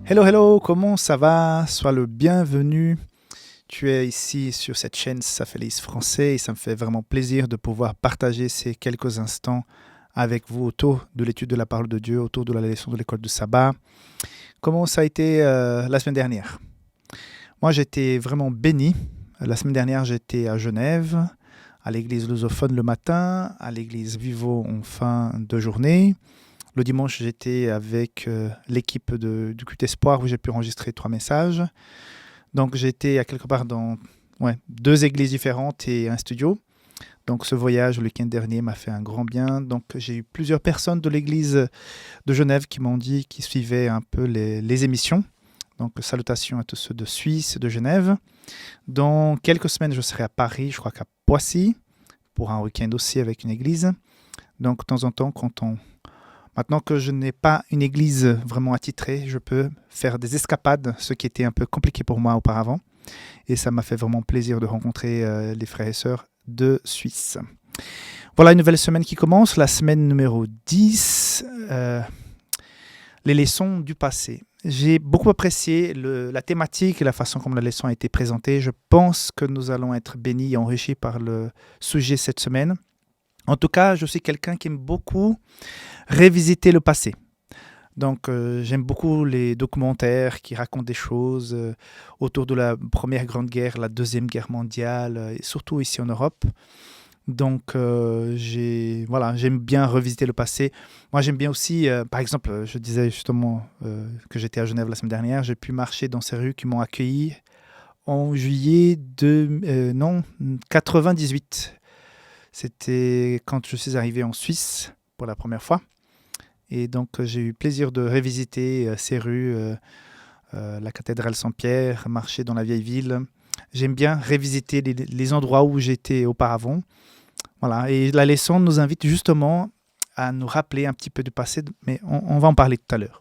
Hello, hello, comment ça va? Sois le bienvenu. Tu es ici sur cette chaîne Safelis Français et ça me fait vraiment plaisir de pouvoir partager ces quelques instants avec vous autour de l'étude de la parole de Dieu, autour de la leçon de l'école du sabbat. Comment ça a été la semaine dernière? Moi, j'étais vraiment béni. La semaine dernière, j'étais à Genève, à l'église lusophone le matin, à l'église Vivo en fin de journée. Le dimanche, j'étais avec l'équipe du Culte Espoir où j'ai pu enregistrer 3 messages. Donc, j'étais à quelque part dans 2 églises différentes et un studio. Donc, ce voyage le week-end dernier m'a fait un grand bien. Donc, j'ai eu plusieurs personnes de l'église de Genève qui m'ont dit qu'ils suivaient un peu les émissions. Donc, salutations à tous ceux de Suisse, de Genève. Dans quelques semaines, je serai à Paris, je crois qu'à Poissy, pour un week-end aussi avec une église. Donc, de temps en temps, maintenant que je n'ai pas une église vraiment attitrée, je peux faire des escapades, ce qui était un peu compliqué pour moi auparavant. Et ça m'a fait vraiment plaisir de rencontrer les frères et sœurs de Suisse. Voilà une nouvelle semaine qui commence, la semaine numéro 10, les leçons du passé. J'ai beaucoup apprécié la thématique et la façon comme la leçon a été présentée. Je pense que nous allons être bénis et enrichis par le sujet cette semaine. En tout cas, je suis quelqu'un qui aime beaucoup révisiter le passé. Donc, j'aime beaucoup les documentaires qui racontent des choses autour de la Première Grande Guerre, la Deuxième Guerre mondiale, et surtout ici en Europe. Donc, j'aime bien revisiter le passé. Moi, j'aime bien aussi, par exemple, je disais justement que j'étais à Genève la semaine dernière, j'ai pu marcher dans ces rues qui m'ont accueilli en juillet 98. C'était quand je suis arrivé en Suisse pour la première fois. Et donc, j'ai eu plaisir de revisiter ces rues, la cathédrale Saint-Pierre, marcher dans la vieille ville. J'aime bien revisiter les endroits où j'étais auparavant. Voilà. Et la leçon nous invite justement à nous rappeler un petit peu du passé, mais on va en parler tout à l'heure.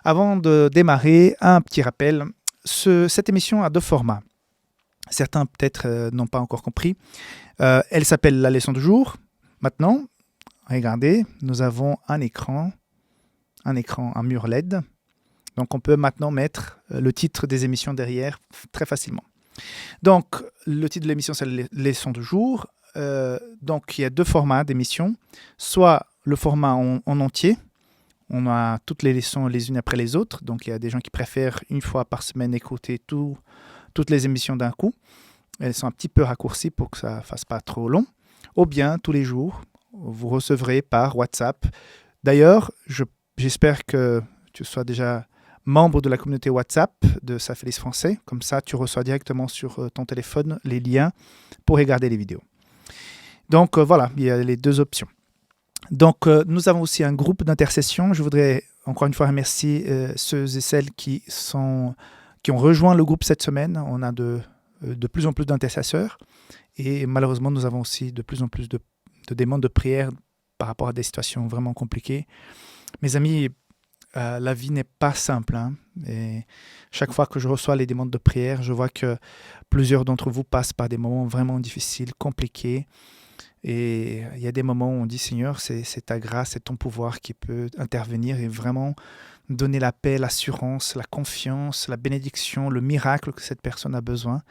Avant de démarrer, un petit rappel. Cette émission a 2 formats. Certains peut-être n'ont pas encore compris. Elle s'appelle la leçon du jour. Maintenant, regardez, nous avons un écran, un mur LED. Donc, on peut maintenant mettre le titre des émissions derrière très facilement. Donc, le titre de l'émission, c'est la leçon du jour. Donc, il y a 2 formats d'émission. Soit le format en entier. On a toutes les leçons les unes après les autres. Donc, il y a des gens qui préfèrent une fois par semaine écouter toutes les émissions d'un coup. Elles sont un petit peu raccourcies pour que ça ne fasse pas trop long. Ou bien, tous les jours, vous recevrez par WhatsApp. D'ailleurs, j'espère que tu sois déjà membre de la communauté WhatsApp de Safelis Français. Comme ça, tu reçois directement sur ton téléphone les liens pour regarder les vidéos. Donc, voilà, il y a les 2 options. Donc, nous avons aussi un groupe d'intercession. Je voudrais encore une fois remercier ceux et celles qui ont rejoint le groupe cette semaine. On a de plus en plus d'intercesseurs. Et malheureusement, nous avons aussi de plus en plus de demandes de prière par rapport à des situations vraiment compliquées. Mes amis, la vie n'est pas simple. Et chaque fois que je reçois les demandes de prière, je vois que plusieurs d'entre vous passent par des moments vraiment difficiles, compliqués. Et il y a des moments où on dit, Seigneur, c'est ta grâce, c'est ton pouvoir qui peut intervenir et vraiment donner la paix, l'assurance, la confiance, la bénédiction, le miracle que cette personne a besoin.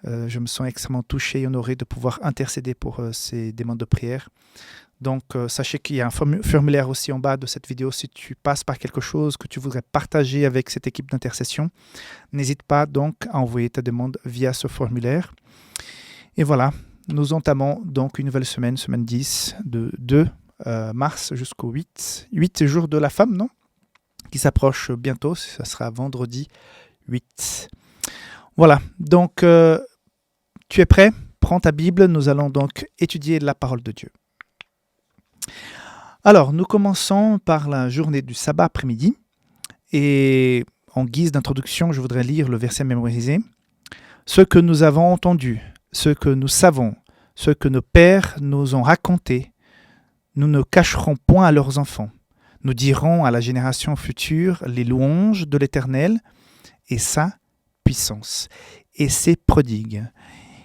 Je me sens extrêmement touché et honoré de pouvoir intercéder pour ces demandes de prière. Donc, sachez qu'il y a un formulaire aussi en bas de cette vidéo. Si tu passes par quelque chose que tu voudrais partager avec cette équipe d'intercession, n'hésite pas donc à envoyer ta demande via ce formulaire. Et voilà, nous entamons donc une nouvelle semaine 10, de 2 mars jusqu'au 8 jours de la femme, non? Qui s'approche bientôt, ça sera vendredi 8. Voilà, donc tu es prêt? Prends ta Bible, nous allons donc étudier la parole de Dieu. Alors, nous commençons par la journée du sabbat après-midi. Et en guise d'introduction, je voudrais lire le verset mémorisé. « Ce que nous avons entendu, ce que nous savons, ce que nos pères nous ont raconté, nous ne cacherons point à leurs enfants. Nous dirons à la génération future les louanges de l'Éternel et sa puissance et ses prodigues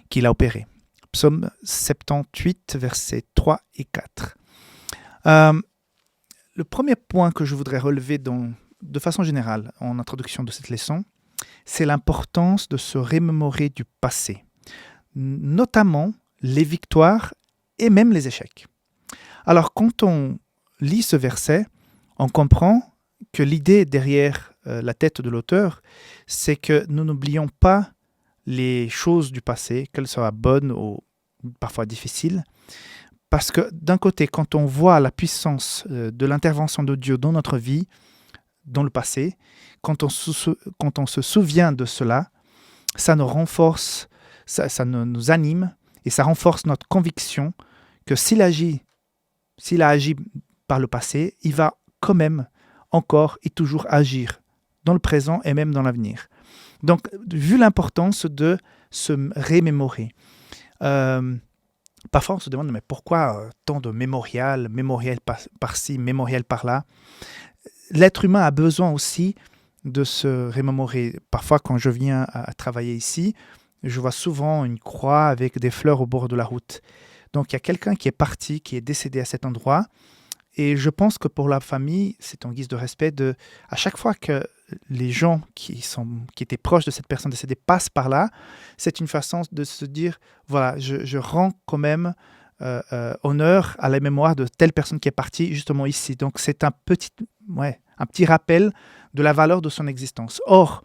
qu'il a opérés. » Psaume 78, versets 3 et 4. Le premier point que je voudrais relever dans de façon générale, en introduction de cette leçon, c'est l'importance de se remémorer du passé, notamment les victoires et même les échecs. Alors, quand on lit ce verset, on comprend que l'idée derrière la tête de l'auteur, c'est que nous n'oublions pas les choses du passé, qu'elles soient bonnes ou parfois difficiles, parce que d'un côté, quand on voit la puissance de l'intervention de Dieu dans notre vie, dans le passé, quand on se souvient de cela, ça nous renforce, ça nous anime et ça renforce notre conviction que s'il a agi par le passé, il va quand même encore et toujours agir dans le présent et même dans l'avenir. Donc, vu l'importance de se remémorer, parfois on se demande mais pourquoi tant de mémorial par-ci, mémorial par-là. L'être humain a besoin aussi de se remémorer. Parfois, quand je viens à travailler ici, je vois souvent une croix avec des fleurs au bord de la route. Donc, il y a quelqu'un qui est parti, qui est décédé à cet endroit. Et je pense que pour la famille, c'est en guise de respect à chaque fois que les gens qui étaient proches de cette personne décédée passent par là, c'est une façon de se dire, voilà, je rends quand même honneur à la mémoire de telle personne qui est partie justement ici. Donc, c'est un petit rappel de la valeur de son existence. Or,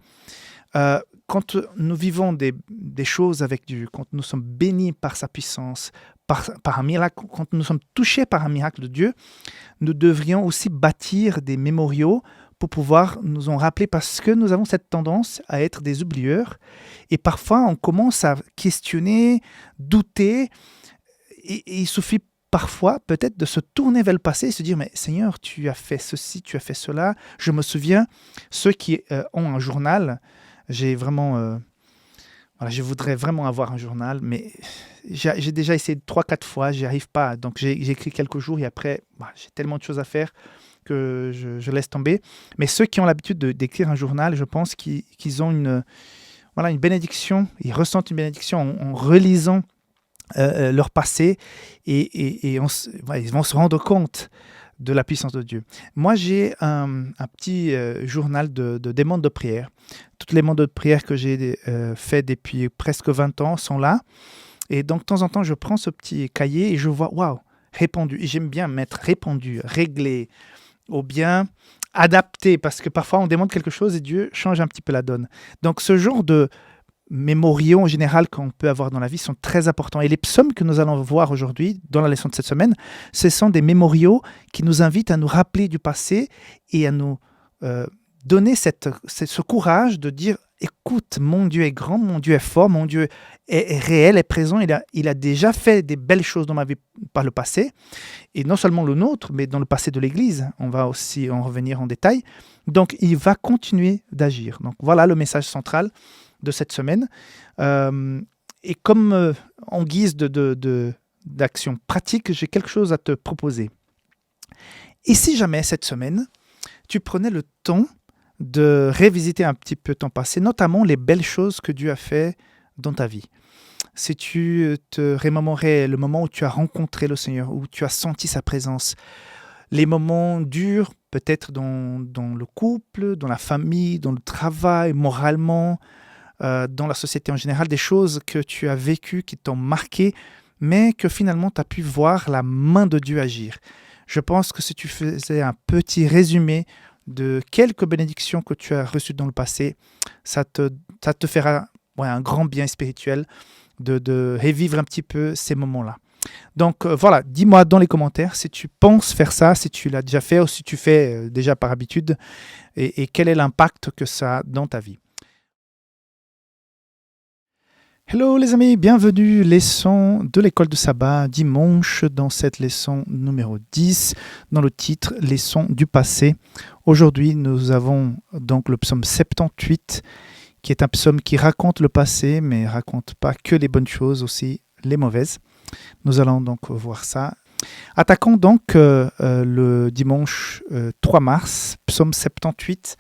quand nous vivons des choses avec Dieu, quand nous sommes bénis par sa puissance, par un miracle, quand nous sommes touchés par un miracle de Dieu, nous devrions aussi bâtir des mémoriaux pour pouvoir nous en rappeler, parce que nous avons cette tendance à être des oublieurs et parfois on commence à questionner, douter et il suffit parfois peut-être de se tourner vers le passé et se dire mais Seigneur, tu as fait ceci, tu as fait cela. Je me souviens, ceux qui ont un journal, j'ai vraiment... je voudrais vraiment avoir un journal, mais j'ai déjà essayé 3-4 fois, j'y arrive pas. Donc j'ai écrit quelques jours et après, j'ai tellement de choses à faire que je laisse tomber. Mais ceux qui ont l'habitude d'écrire un journal, je pense qu'ils ont une bénédiction, ils ressentent une bénédiction en relisant leur passé et ils vont se rendre compte de la puissance de Dieu. Moi, j'ai un petit journal de demandes de prière. Toutes les demandes de prière que j'ai fait depuis presque 20 ans sont là. Et donc, de temps en temps, je prends ce petit cahier et je vois, waouh, répondu. Et j'aime bien mettre répondu, réglé, ou bien adapté, parce que parfois, on demande quelque chose et Dieu change un petit peu la donne. Donc, ce genre de mémoriaux en général qu'on peut avoir dans la vie sont très importants. Et les psaumes que nous allons voir aujourd'hui dans la leçon de cette semaine, ce sont des mémoriaux qui nous invitent à nous rappeler du passé et à nous donner ce courage de dire écoute, mon Dieu est grand, mon Dieu est fort, mon Dieu est réel, est présent, il a déjà fait des belles choses dans ma vie par le passé, et non seulement le nôtre, mais dans le passé de l'Église, on va aussi en revenir en détail. Donc il va continuer d'agir. Donc voilà le message central de cette semaine. Et comme en guise d'action pratique, j'ai quelque chose à te proposer. Et si jamais cette semaine, tu prenais le temps de révisiter un petit peu ton passé, notamment les belles choses que Dieu a fait dans ta vie. Si tu te remémorais le moment où tu as rencontré le Seigneur, où tu as senti sa présence, les moments durs, peut-être dans le couple, dans la famille, dans le travail, moralement, dans la société en général, des choses que tu as vécues, qui t'ont marqué, mais que finalement tu as pu voir la main de Dieu agir. Je pense que si tu faisais un petit résumé de quelques bénédictions que tu as reçues dans le passé, ça te fera un grand bien spirituel de revivre un petit peu ces moments-là. Donc voilà, dis-moi dans les commentaires si tu penses faire ça, si tu l'as déjà fait ou si tu fais déjà par habitude, et quel est l'impact que ça a dans ta vie. Hello les amis, bienvenue, leçon de l'école de sabbat, dimanche, dans cette leçon numéro 10, dans le titre « Leçon du passé ». Aujourd'hui, nous avons donc le psaume 78, qui est un psaume qui raconte le passé, mais ne raconte pas que les bonnes choses, aussi les mauvaises. Nous allons donc voir ça. Attaquons donc le dimanche 3 mars, psaume 78,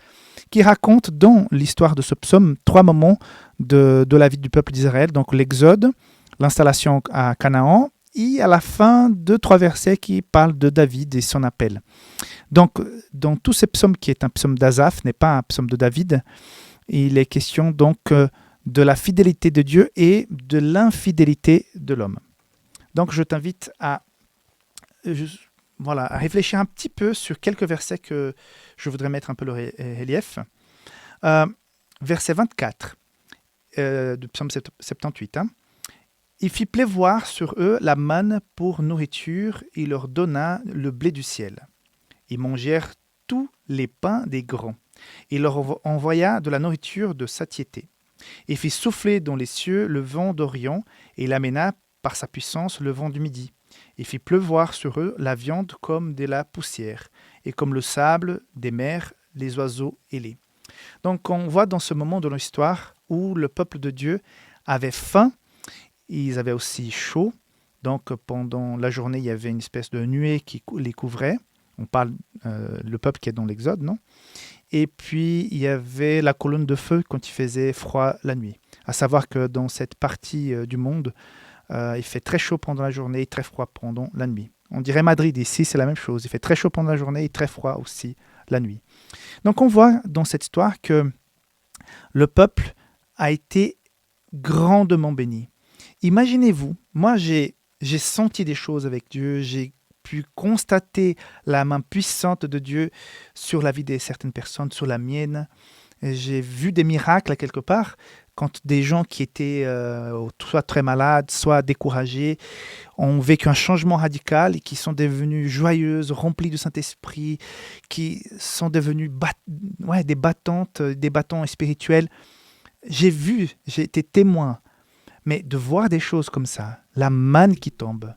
qui raconte dans l'histoire de ce psaume 3 moments de la vie du peuple d'Israël, donc l'exode, l'installation à Canaan et à la fin, 2-3 versets qui parlent de David et son appel. Donc, dans tous ces psaumes, qui est un psaume d'Asaph, n'est pas un psaume de David, il est question donc de la fidélité de Dieu et de l'infidélité de l'homme. Donc, je t'invite à réfléchir un petit peu sur quelques versets que je voudrais mettre un peu le relief. Verset 24 du psaume 78. Il fit pleuvoir sur eux la manne pour nourriture, il leur donna le blé du ciel. Ils mangèrent tous les pains des grands. Il leur envoya de la nourriture de satiété. Il fit souffler dans les cieux le vent d'Orient, et il amena par sa puissance le vent du midi. Il fit pleuvoir sur eux la viande comme de la poussière, et comme le sable des mers, les oiseaux ailés. Donc on voit dans ce moment de l'histoire où le peuple de Dieu avait faim, ils avaient aussi chaud. Donc pendant la journée, il y avait une espèce de nuée qui les couvrait. On parle le peuple qui est dans l'Exode, non? Et puis il y avait la colonne de feu quand il faisait froid la nuit. À savoir que dans cette partie du monde, il fait très chaud pendant la journée et très froid pendant la nuit. On dirait Madrid, ici c'est la même chose. Il fait très chaud pendant la journée et très froid aussi la nuit. Donc on voit dans cette histoire que le peuple a été grandement béni. Imaginez-vous, moi j'ai senti des choses avec Dieu, j'ai pu constater la main puissante de Dieu sur la vie de certaines personnes, sur la mienne. J'ai vu des miracles à quelque part, quand des gens qui étaient soit très malades, soit découragés, ont vécu un changement radical et qui sont devenus joyeuses, remplies du Saint-Esprit, qui sont devenus des bâtons spirituels. J'ai été témoin. Mais de voir des choses comme ça, la manne qui tombe,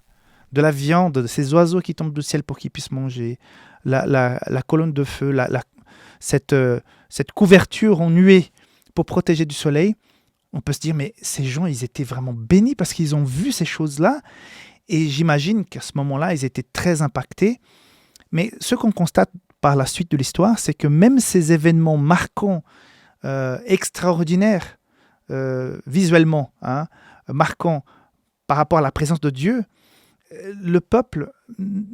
de la viande, de ces oiseaux qui tombent du ciel pour qu'ils puissent manger, la colonne de feu, cette couverture en nuée pour protéger du soleil, on peut se dire, mais ces gens, ils étaient vraiment bénis parce qu'ils ont vu ces choses-là. Et j'imagine qu'à ce moment-là, ils étaient très impactés. Mais ce qu'on constate par la suite de l'histoire, c'est que même ces événements marquants, extraordinaires, visuellement, marquant par rapport à la présence de Dieu, le peuple,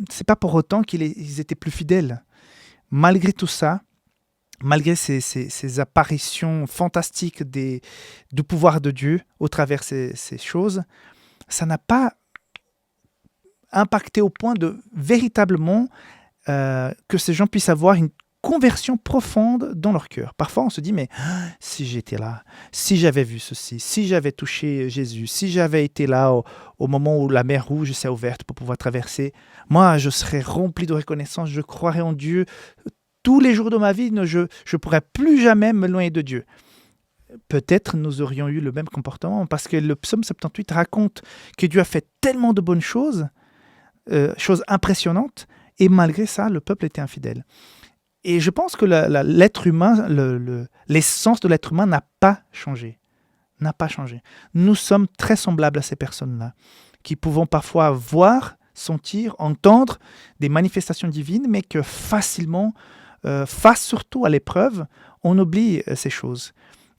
c'est pas pour autant qu'ils étaient plus fidèles. Malgré tout ça, malgré ces apparitions fantastiques du pouvoir de Dieu au travers ces choses, ça n'a pas impacté au point de véritablement que ces gens puissent avoir une conversion profonde dans leur cœur. Parfois, on se dit, mais si j'étais là, si j'avais vu ceci, si j'avais touché Jésus, si j'avais été là au moment où la mer Rouge s'est ouverte pour pouvoir traverser, moi, je serais rempli de reconnaissance, je croirais en Dieu. Tous les jours de ma vie, je ne pourrais plus jamais me loin de Dieu. Peut-être nous aurions eu le même comportement, parce que le psaume 78 raconte que Dieu a fait tellement de bonnes choses, choses impressionnantes, et malgré ça, le peuple était infidèle. Et je pense que l'être humain, l'essence de l'être humain n'a pas changé. N'a pas changé. Nous sommes très semblables à ces personnes-là, qui pouvons parfois voir, sentir, entendre des manifestations divines, mais que facilement, face surtout à l'épreuve, on oublie ces choses.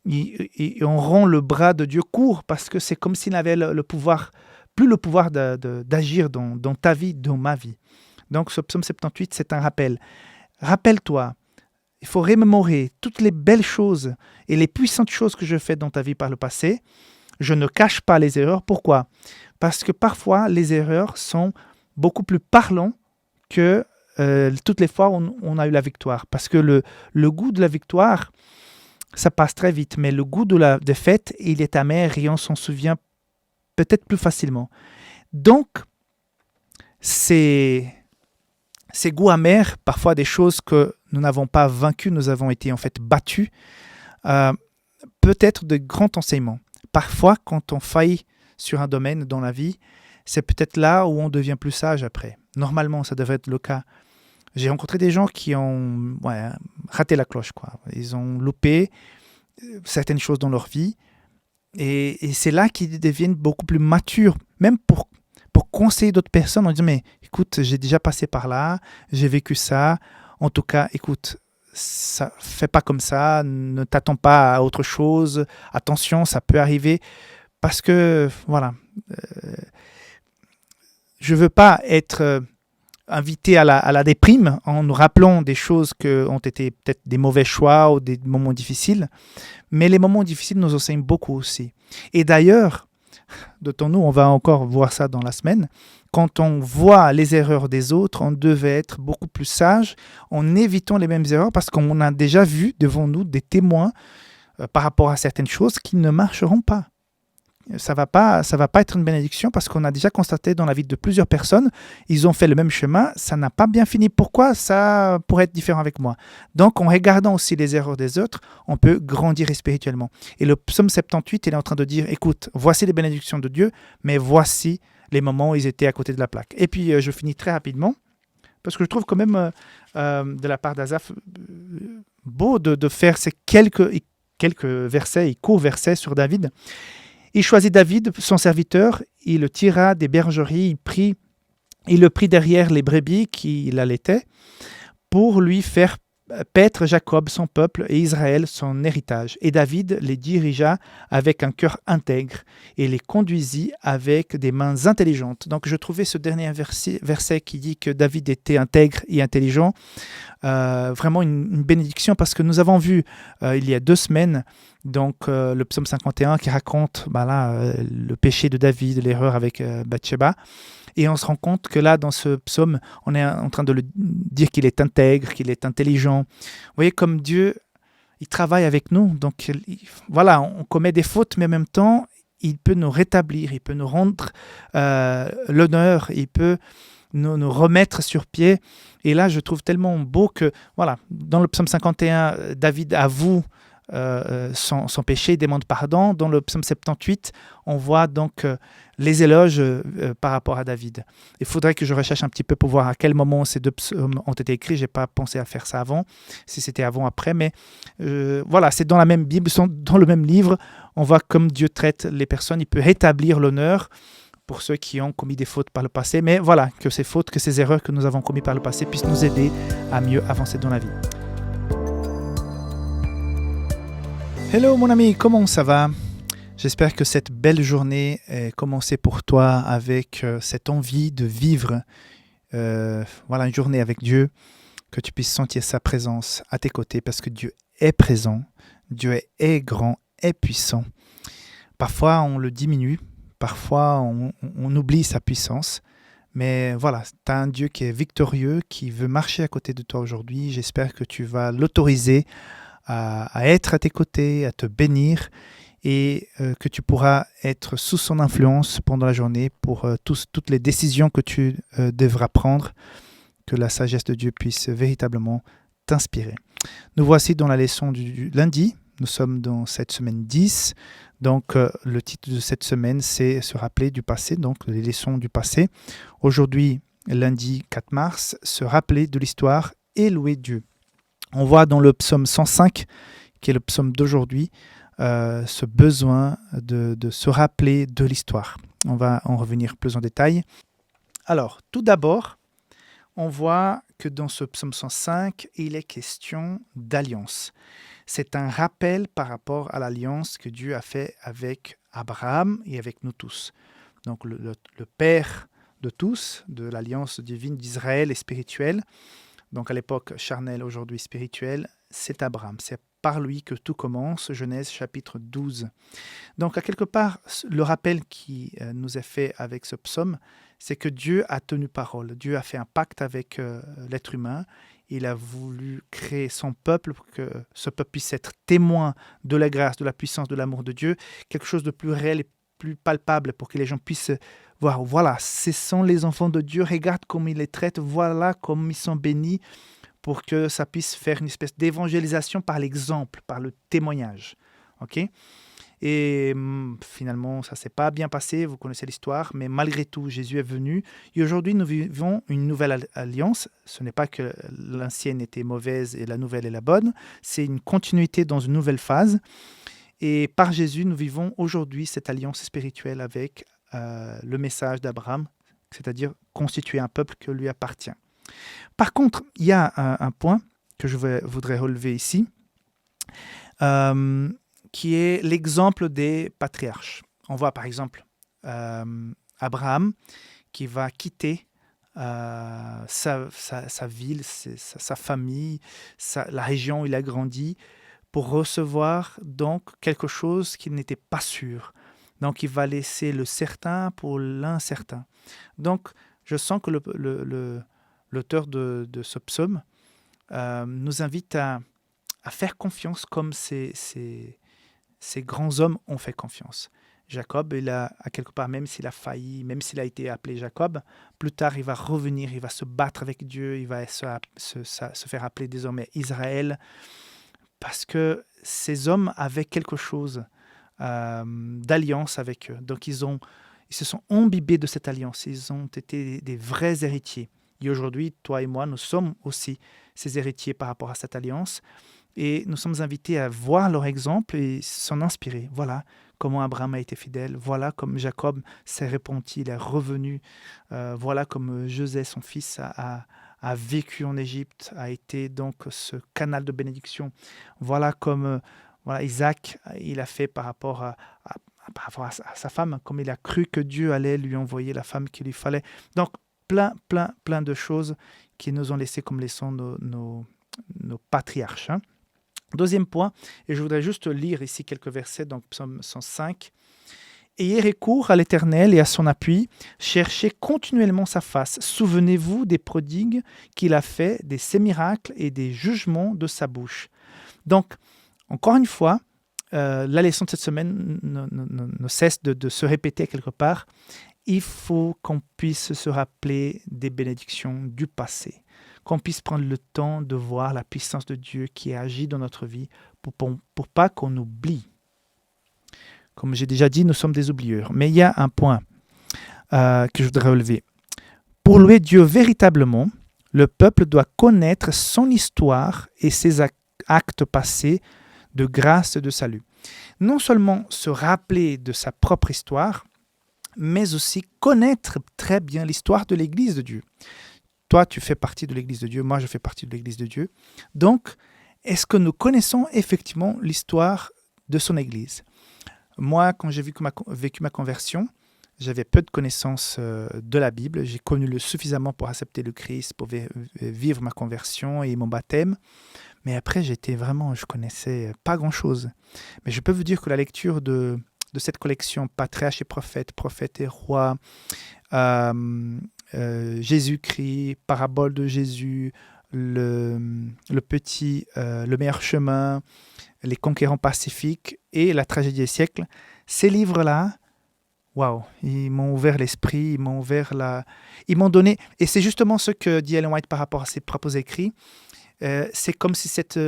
Et on rend le bras de Dieu court, parce que c'est comme s'il avait le pouvoir, plus le pouvoir d'agir dans ta vie, dans ma vie. Donc ce psaume 78, c'est un rappel. Rappelle-toi, il faut remémorer toutes les belles choses et les puissantes choses que je fais dans ta vie par le passé. Je ne cache pas les erreurs. Pourquoi? Parce que parfois, les erreurs sont beaucoup plus parlantes que toutes les fois où on a eu la victoire. Parce que le goût de la victoire, ça passe très vite. Mais le goût de la défaite, il est amer et on s'en souvient peut-être plus facilement. Donc, ces goûts amers, parfois des choses que nous n'avons pas vaincues, nous avons été en fait battus, peut être de grands enseignements. Parfois, quand on faillit sur un domaine dans la vie, c'est peut-être là où on devient plus sage après. Normalement, ça devrait être le cas. J'ai rencontré des gens qui ont raté la cloche, quoi. Ils ont loupé certaines choses dans leur vie, et c'est là qu'ils deviennent beaucoup plus matures, même pour conseiller d'autres personnes en disant, mais écoute, j'ai déjà passé par là, j'ai vécu ça, en tout cas, écoute, ça fait pas comme ça, ne t'attends pas à autre chose, attention, ça peut arriver, parce que, voilà, je ne veux pas être invité à la déprime en nous rappelant des choses qui ont été peut-être des mauvais choix ou des moments difficiles, mais les moments difficiles nous enseignent beaucoup aussi. Et d'ailleurs, nous, on va encore voir ça dans la semaine, quand on voit les erreurs des autres, on devait être beaucoup plus sage en évitant les mêmes erreurs parce qu'on a déjà vu devant nous des témoins par rapport à certaines choses qui ne marcheront pas. Ça va pas être une bénédiction parce qu'on a déjà constaté dans la vie de plusieurs personnes, ils ont fait le même chemin, ça n'a pas bien fini. Pourquoi ça pourrait être différent avec moi? Donc, en regardant aussi les erreurs des autres, on peut grandir spirituellement. Et le psaume 78, il est en train de dire, écoute, voici les bénédictions de Dieu, mais voici les moments où ils étaient à côté de la plaque. Et puis, je finis très rapidement, parce que je trouve quand même, de la part d'Asaph, beau de faire ces quelques versets, courts versets sur David. Il choisit David, son serviteur, il le tira des bergeries, il le prit derrière les brebis qu'il allaitait pour lui faire paître Jacob, son peuple, et Israël, son héritage. Et David les dirigea avec un cœur intègre et les conduisit avec des mains intelligentes. Donc je trouvais ce dernier verset qui dit que David était intègre et intelligent, vraiment une bénédiction parce que nous avons vu il y a 2 semaines le psaume 51 qui raconte le péché de David, l'erreur avec Bathsheba. Et on se rend compte que là, dans ce psaume, on est en train de le dire qu'il est intègre, qu'il est intelligent. Vous voyez, comme Dieu, il travaille avec nous. Donc, voilà, on commet des fautes, mais en même temps, il peut nous rétablir, il peut nous rendre l'honneur, il peut nous remettre sur pied. Et là, je trouve tellement beau que, voilà, dans le psaume 51, David avoue son péché, il demande pardon. Dans le psaume 78, on voit donc les éloges par rapport à David. Il faudrait que je recherche un petit peu pour voir à quel moment ces 2 psaumes ont été écrits. Je n'ai pas pensé à faire ça avant, si c'était avant ou après, mais voilà, c'est dans la même Bible, dans le même livre. On voit comme Dieu traite les personnes. Il peut rétablir l'honneur pour ceux qui ont commis des fautes par le passé, mais voilà, que ces fautes, que ces erreurs que nous avons commises par le passé puissent nous aider à mieux avancer dans la vie. Hello mon ami, comment ça va? J'espère que cette belle journée est commencée pour toi avec cette envie de vivre une journée avec Dieu, que tu puisses sentir sa présence à tes côtés parce que Dieu est présent, Dieu est grand, est puissant. Parfois on le diminue, parfois on oublie sa puissance, mais voilà, tu as un Dieu qui est victorieux, qui veut marcher à côté de toi aujourd'hui. J'espère que tu vas l'autoriser à être à tes côtés, à te bénir et que tu pourras être sous son influence pendant la journée pour toutes les décisions que tu devras prendre, que la sagesse de Dieu puisse véritablement t'inspirer. Nous voici dans la leçon du lundi, nous sommes dans cette semaine 10, donc le titre de cette semaine c'est se rappeler du passé, donc les leçons du passé. Aujourd'hui, lundi 4 mars, se rappeler de l'histoire et louer Dieu. On voit dans le psaume 105, qui est le psaume d'aujourd'hui, ce besoin de se rappeler de l'histoire. On va en revenir plus en détail. Alors, tout d'abord, on voit que dans ce psaume 105, il est question d'alliance. C'est un rappel par rapport à l'alliance que Dieu a fait avec Abraham et avec nous tous. Donc, le père de tous, de l'alliance divine d'Israël et spirituelle, donc à l'époque charnelle, aujourd'hui spirituelle, c'est Abraham. C'est par lui que tout commence, Genèse chapitre 12. Donc à quelque part, le rappel qui nous est fait avec ce psaume, c'est que Dieu a tenu parole. Dieu a fait un pacte avec l'être humain. Il a voulu créer son peuple pour que ce peuple puisse être témoin de la grâce, de la puissance, de l'amour de Dieu, quelque chose de plus réel et plus palpable pour que les gens puissent voir, voilà, ce sont les enfants de Dieu, regarde comme il les traite, voilà comme ils sont bénis, pour que ça puisse faire une espèce d'évangélisation par l'exemple, par le témoignage. Ok ? Et finalement, ça ne s'est pas bien passé, vous connaissez l'histoire, mais malgré tout, Jésus est venu. Et aujourd'hui, nous vivons une nouvelle alliance. Ce n'est pas que l'ancienne était mauvaise et la nouvelle est la bonne, c'est une continuité dans une nouvelle phase. Et par Jésus, nous vivons aujourd'hui cette alliance spirituelle avec le message d'Abraham, c'est-à-dire constituer un peuple qui lui appartient. Par contre, il y a un point que je voudrais relever ici, qui est l'exemple des patriarches. On voit par exemple Abraham qui va quitter sa ville, sa famille, la région où il a grandi, pour recevoir donc quelque chose qu'il n'était pas sûr. Donc il va laisser le certain pour l'incertain. Donc je sens que l'auteur de ce psaume nous invite à faire confiance comme ces grands hommes ont fait confiance. Jacob, à quelque part, même s'il a failli, même s'il a été appelé Jacob, plus tard, il va revenir, il va se battre avec Dieu, il va se faire appeler désormais Israël, parce que ces hommes avaient quelque chose d'alliance avec eux. Donc, ils se sont imbibés de cette alliance, ils ont été des vrais héritiers. Et aujourd'hui, toi et moi, nous sommes aussi ces héritiers par rapport à cette alliance. Et nous sommes invités à voir leur exemple et s'en inspirer. Voilà comment Abraham a été fidèle. Voilà comme Jacob s'est repenti, il est revenu. Voilà comme José, son fils, a vécu en Égypte, a été donc ce canal de bénédiction. Voilà comme Isaac, il a fait par rapport à sa femme, comme il a cru que Dieu allait lui envoyer la femme qu'il lui fallait. Donc, plein de choses qui nous ont laissé comme leçon nos patriarches. Hein. Deuxième point, et je voudrais juste lire ici quelques versets, donc psaume 105. « Ayez recours à l'Éternel et à son appui, cherchez continuellement sa face, souvenez-vous des prodigues qu'il a fait, de ses miracles et des jugements de sa bouche. » Donc, encore une fois, la leçon de cette semaine ne cesse de se répéter quelque part. Il faut qu'on puisse se rappeler des bénédictions du passé, qu'on puisse prendre le temps de voir la puissance de Dieu qui agit dans notre vie pour pas qu'on oublie. Comme j'ai déjà dit, nous sommes des oublieurs. Mais il y a un point que je voudrais relever. Pour louer Dieu véritablement, le peuple doit connaître son histoire et ses actes passés de grâce et de salut. Non seulement se rappeler de sa propre histoire, mais aussi connaître très bien l'histoire de l'Église de Dieu. Toi, tu fais partie de l'Église de Dieu, moi, je fais partie de l'Église de Dieu. Donc, est-ce que nous connaissons effectivement l'histoire de son Église ? Moi, quand j'ai vécu ma conversion, j'avais peu de connaissances de la Bible. J'ai connu le suffisamment pour accepter le Christ, pour vivre ma conversion et mon baptême. Mais après, je connaissais pas grand-chose. Mais je peux vous dire que la lecture de cette collection Patriarches et prophètes, prophètes et rois, Jésus-Christ, Parabole de Jésus, le meilleur chemin, les conquérants pacifiques et la tragédie des siècles, ces livres-là, waouh, ils m'ont ouvert l'esprit, ils m'ont donné, et c'est justement ce que dit Ellen White par rapport à ses propres écrits, c'est comme si cette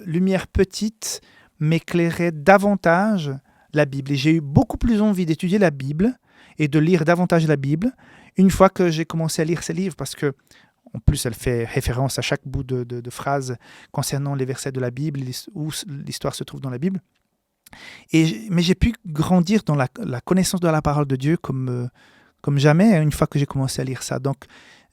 lumière petite m'éclairait davantage la Bible. Et j'ai eu beaucoup plus envie d'étudier la Bible et de lire davantage la Bible une fois que j'ai commencé à lire ces livres, parce que en plus, elle fait référence à chaque bout de phrase concernant les versets de la Bible, où l'histoire se trouve dans la Bible. Mais j'ai pu grandir dans la connaissance de la parole de Dieu comme jamais une fois que j'ai commencé à lire ça. Donc,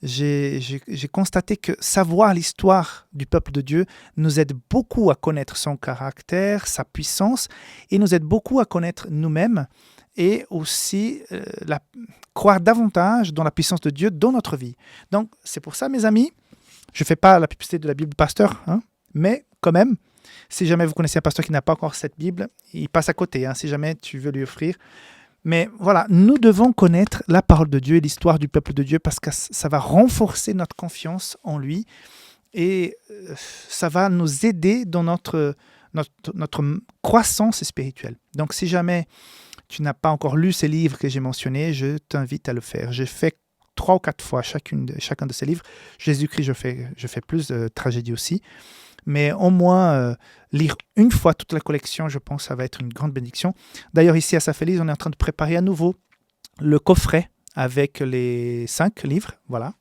j'ai constaté que savoir l'histoire du peuple de Dieu nous aide beaucoup à connaître son caractère, sa puissance, et nous aide beaucoup à connaître nous-mêmes et aussi croire davantage dans la puissance de Dieu dans notre vie. Donc, c'est pour ça, mes amis, je ne fais pas la publicité de la Bible pasteur, mais quand même, si jamais vous connaissez un pasteur qui n'a pas encore cette Bible, il passe à côté, si jamais tu veux lui offrir. Mais voilà, nous devons connaître la parole de Dieu et l'histoire du peuple de Dieu parce que ça va renforcer notre confiance en lui et ça va nous aider dans notre croissance spirituelle. Donc, si jamais tu n'as pas encore lu ces livres que j'ai mentionnés, je t'invite à le faire. J'ai fait 3 ou 4 fois chacun de ces livres. Jésus-Christ, je fais plus de tragédie aussi. Mais au moins, lire une fois toute la collection, je pense que ça va être une grande bénédiction. D'ailleurs, ici à Safélise, on est en train de préparer à nouveau le coffret avec les 5 livres, voilà,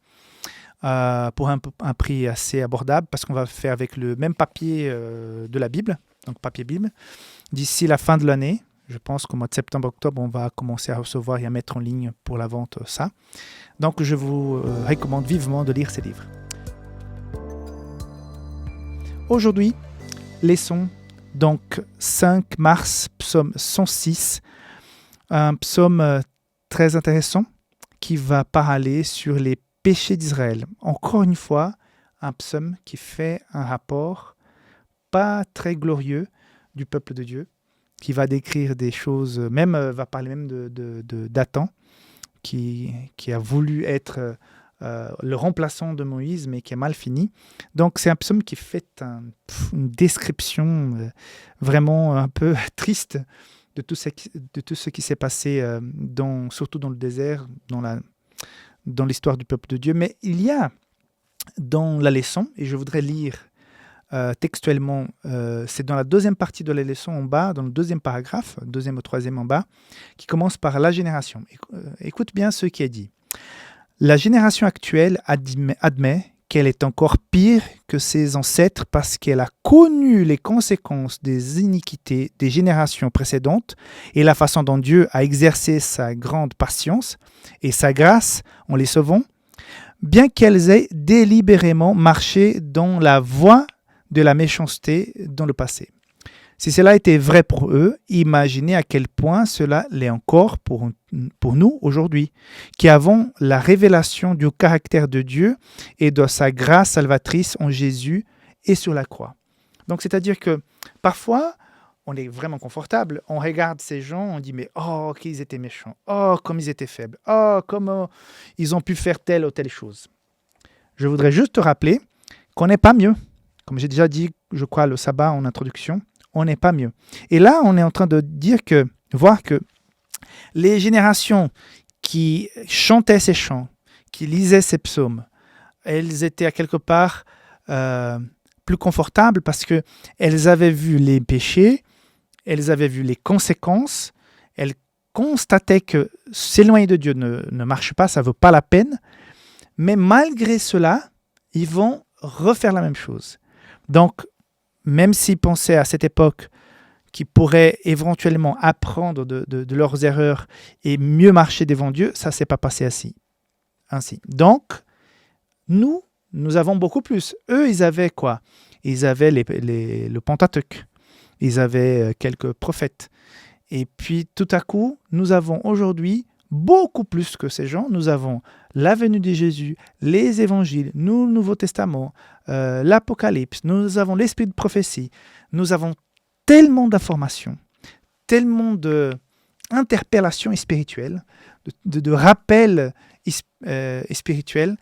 pour un prix assez abordable, parce qu'on va faire avec le même papier de la Bible, donc papier Bible, d'ici la fin de l'année. Je pense qu'au mois de septembre-octobre, on va commencer à recevoir et à mettre en ligne pour la vente ça. Donc, je vous recommande vivement de lire ces livres. Aujourd'hui, leçon donc 5 mars, psaume 106, un psaume très intéressant qui va parler sur les péchés d'Israël. Encore une fois, un psaume qui fait un rapport pas très glorieux du peuple de Dieu, qui va décrire des choses, même va parler même d'Athan, qui a voulu être le remplaçant de Moïse, mais qui a mal fini. Donc c'est un psaume qui fait une description vraiment un peu triste de tout ce qui s'est passé, surtout dans le désert, dans l'histoire du peuple de Dieu. Mais il y a dans la leçon, et je voudrais lire textuellement, c'est dans la deuxième partie de la leçon en bas, dans le deuxième paragraphe, deuxième ou troisième en bas, qui commence par la génération. Écoute bien ce qui est dit. La génération actuelle admet qu'elle est encore pire que ses ancêtres parce qu'elle a connu les conséquences des iniquités des générations précédentes et la façon dont Dieu a exercé sa grande patience et sa grâce en les sauvant, bien qu'elles aient délibérément marché dans la voie de la méchanceté dans le passé. Si cela était vrai pour eux, imaginez à quel point cela l'est encore pour nous aujourd'hui, qui avons la révélation du caractère de Dieu et de sa grâce salvatrice en Jésus et sur la croix. Donc, c'est-à-dire que parfois, on est vraiment confortable, on regarde ces gens, on dit mais oh, qu'ils étaient méchants, oh, comme ils étaient faibles, oh, comment ils ont pu faire telle ou telle chose. Je voudrais juste te rappeler qu'on n'est pas mieux. Comme j'ai déjà dit, je crois, le sabbat en introduction, on n'est pas mieux. Et là, on est en train de voir que les générations qui chantaient ces chants, qui lisaient ces psaumes, elles étaient à quelque part plus confortables parce qu'elles avaient vu les péchés, elles avaient vu les conséquences, elles constataient que s'éloigner de Dieu ne marche pas, ça ne vaut pas la peine. Mais malgré cela, ils vont refaire la même chose. Donc, même s'ils pensaient à cette époque qu'ils pourraient éventuellement apprendre de leurs erreurs et mieux marcher devant Dieu, ça ne s'est pas passé ainsi. Donc, nous avons beaucoup plus. Eux, ils avaient quoi? Ils avaient le Pentateuque. Ils avaient quelques prophètes. Et puis, tout à coup, nous avons aujourd'hui beaucoup plus que ces gens. Nous avons la venue de Jésus, les évangiles, le Nouveau Testament, l'Apocalypse, nous avons l'esprit de prophétie. Nous avons tellement d'informations, tellement d'interpellations spirituelles, de rappels spirituels,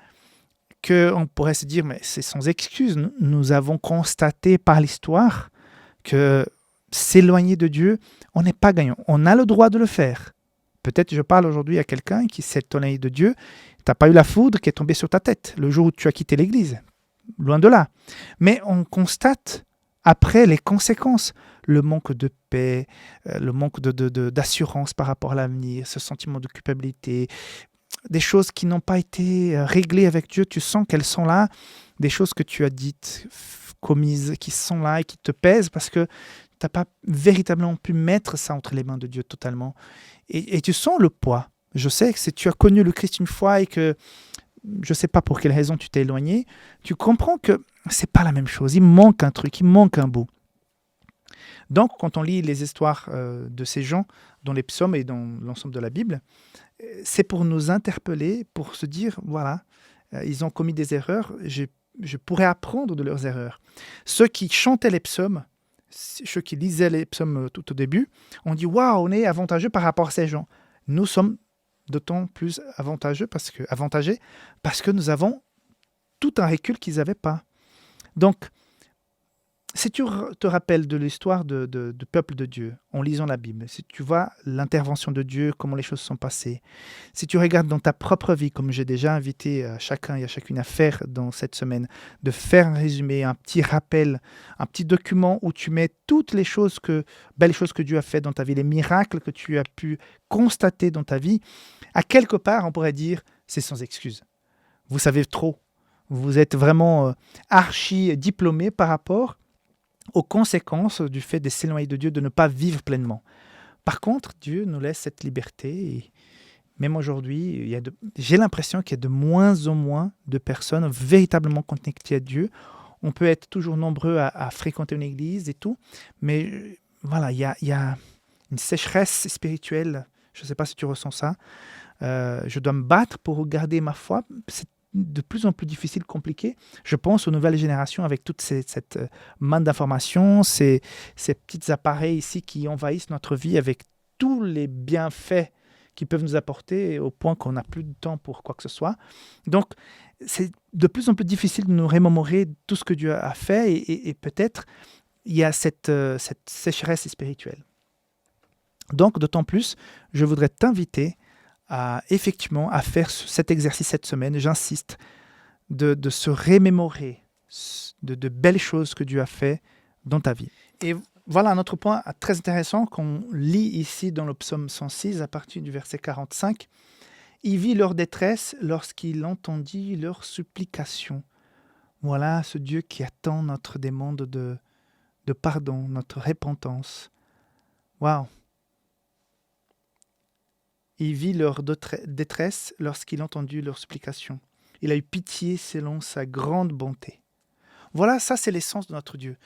qu'on pourrait se dire, mais c'est sans excuse. Nous avons constaté par l'histoire que s'éloigner de Dieu, on n'est pas gagnant. On a le droit de le faire. Peut-être je parle aujourd'hui à quelqu'un qui s'est éloigné de Dieu. Tu n'as pas eu la foudre qui est tombée sur ta tête le jour où tu as quitté l'église. Loin de là. Mais on constate après les conséquences, le manque de paix, le manque d'assurance par rapport à l'avenir, ce sentiment de culpabilité, des choses qui n'ont pas été réglées avec Dieu. Tu sens qu'elles sont là, des choses que tu as dites, commises, qui sont là et qui te pèsent parce que tu n'as pas véritablement pu mettre ça entre les mains de Dieu totalement. Et tu sens le poids. Je sais que si tu as connu le Christ une fois et que je ne sais pas pour quelle raison tu t'es éloigné, tu comprends que ce n'est pas la même chose. Il manque un truc, il manque un bout. Donc, quand on lit les histoires de ces gens dans les psaumes et dans l'ensemble de la Bible, c'est pour nous interpeller, pour se dire, voilà, ils ont commis des erreurs, je pourrais apprendre de leurs erreurs. Ceux qui chantaient les psaumes, ceux qui lisaient les psaumes tout au début, on dit, waouh, on est avantageux par rapport à ces gens. Nous sommes d'autant plus avantageux parce que nous avons tout un recul qu'ils n'avaient pas. Donc, si tu te rappelles de l'histoire du peuple de Dieu en lisant la Bible, si tu vois l'intervention de Dieu, comment les choses sont passées, si tu regardes dans ta propre vie, comme j'ai déjà invité chacun et à chacune à faire dans cette semaine, de faire un résumé, un petit rappel, un petit document où tu mets toutes les belles choses que Dieu a fait dans ta vie, les miracles que tu as pu constater dans ta vie, à quelque part, on pourrait dire, c'est sans excuse. Vous savez trop. Vous êtes vraiment archi diplômé par rapport aux conséquences du fait de s'éloigner de Dieu, de ne pas vivre pleinement. Par contre, Dieu nous laisse cette liberté. Et même aujourd'hui, j'ai l'impression qu'il y a de moins en moins de personnes véritablement connectées à Dieu. On peut être toujours nombreux à fréquenter une église et tout, mais voilà, il y a une sécheresse spirituelle. Je ne sais pas si tu ressens ça. Je dois me battre pour garder ma foi. C'est de plus en plus difficile, compliqué. Je pense aux nouvelles générations avec toute cette manne d'informations, ces petits appareils ici qui envahissent notre vie avec tous les bienfaits qui peuvent nous apporter au point qu'on n'a plus de temps pour quoi que ce soit. Donc, c'est de plus en plus difficile de nous remémorer tout ce que Dieu a fait et peut-être il y a cette sécheresse spirituelle. Donc, d'autant plus, je voudrais t'inviter effectivement à faire cet exercice cette semaine. J'insiste, de se remémorer de belles choses que Dieu a fait dans ta vie. Et voilà un autre point très intéressant qu'on lit ici dans le psaume 106 à partir du verset 45. Il vit leur détresse lorsqu'il entendit leurs supplications. Voilà ce Dieu qui attend notre demande de pardon, notre repentance. Waouh! Il vit leur détresse lorsqu'il entendit leurs supplications. Il a eu pitié selon sa grande bonté. Voilà, ça c'est l'essence de notre Dieu.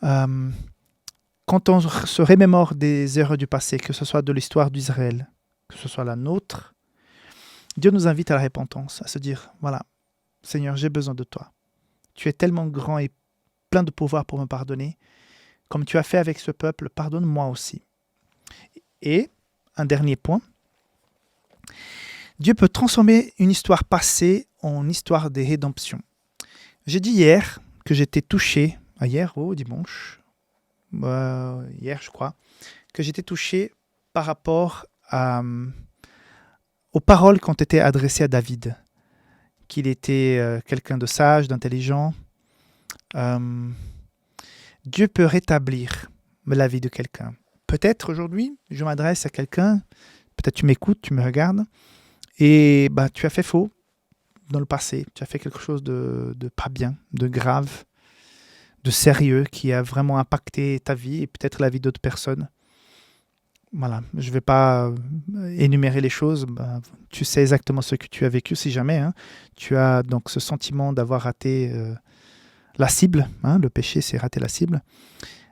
Quand on se remémore des erreurs du passé, que ce soit de l'histoire d'Israël, que ce soit la nôtre, Dieu nous invite à la repentance, à se dire, voilà, Seigneur, j'ai besoin de toi. Tu es tellement grand et plein de pouvoir pour me pardonner. Comme tu as fait avec ce peuple, pardonne-moi aussi. Et un dernier point, Dieu peut transformer une histoire passée en histoire de rédemption. J'ai dit hier que j'étais touché, dimanche, hier je crois, que j'étais touché par rapport aux paroles qui ont été adressées à David, qu'il était quelqu'un de sage, d'intelligent. Dieu peut rétablir la vie de quelqu'un. Peut-être aujourd'hui, je m'adresse à quelqu'un, peut-être tu m'écoutes, tu me regardes, et tu as fait faux dans le passé, tu as fait quelque chose de pas bien, de grave, de sérieux, qui a vraiment impacté ta vie et peut-être la vie d'autres personnes. Voilà, je ne vais pas énumérer les choses, tu sais exactement ce que tu as vécu si jamais. Tu as donc ce sentiment d'avoir raté la cible, le péché c'est rater la cible.